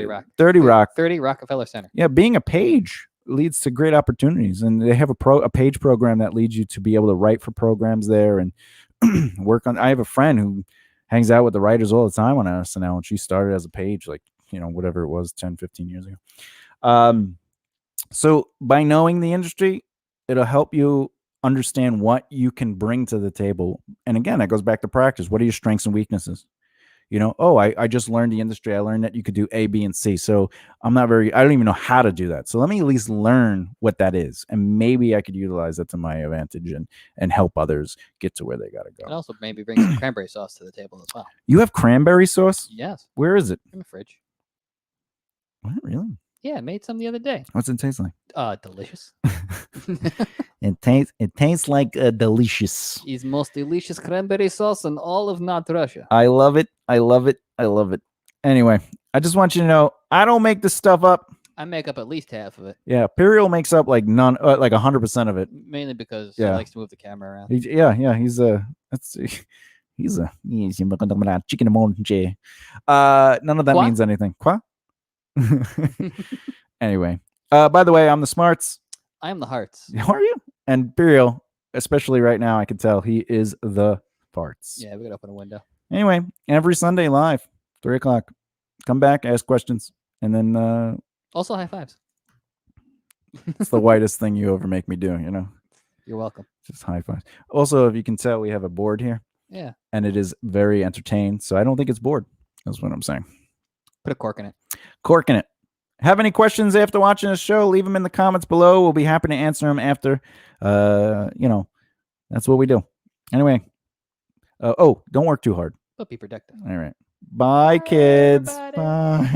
Speaker 4: Rock.
Speaker 3: 30 Rock.
Speaker 4: 30 Rockefeller Center.
Speaker 3: Yeah, being a page leads to great opportunities, and they have a page program that leads you to be able to write for programs there and work on. I have a friend who hangs out with the writers all the time on SNL, and she started as a page, like, whatever it was, 10, 15 years ago. So by knowing the industry, it'll help you understand what you can bring to the table. And again, that goes back to practice. What are your strengths and weaknesses? I just learned the industry. I learned that you could do A, B, and C. So I don't even know how to do that. So let me at least learn what that is. And maybe I could utilize that to my advantage and help others get to where they got to go.
Speaker 4: And also maybe bring some cranberry sauce to the table as well.
Speaker 3: You have cranberry sauce?
Speaker 4: Yes.
Speaker 3: Where is it?
Speaker 4: In the fridge.
Speaker 3: What, really?
Speaker 4: Yeah, I made some the other day.
Speaker 3: What's it taste like?
Speaker 4: Delicious.
Speaker 3: It tastes like delicious.
Speaker 4: It's most delicious cranberry sauce in all of North Russia.
Speaker 3: I love it. I love it. I love it. Anyway, I just want you to know, I don't make this stuff up.
Speaker 4: I make up at least half of it.
Speaker 3: Yeah, Imperial makes up like 100% of it.
Speaker 4: Mainly because
Speaker 3: Yeah.
Speaker 4: he likes to move the camera around.
Speaker 3: He's chicken emoji. None of that
Speaker 4: Quoi?
Speaker 3: means anything. Quoi? Anyway, by the way, I'm the smarts.
Speaker 4: I am the hearts.
Speaker 3: How are you? And Imperial, especially right now, I can tell he is the farts.
Speaker 4: Yeah, we gotta open a window.
Speaker 3: Anyway, every Sunday live, 3:00. Come back, ask questions, and then
Speaker 4: Also, high fives.
Speaker 3: it's the whitest thing you ever make me do.
Speaker 4: You're welcome.
Speaker 3: Just high fives. Also, if you can tell, we have a board here.
Speaker 4: Yeah.
Speaker 3: and it is very entertained. So I don't think it's bored. That's what I'm saying.
Speaker 4: Put a cork in it.
Speaker 3: Cork in it. Have any questions after watching this show? Leave them in the comments below. We'll be happy to answer them after. That's what we do. Anyway. Don't work too hard.
Speaker 4: But be productive.
Speaker 3: All right. Bye, kids.
Speaker 5: everybody.
Speaker 3: Bye.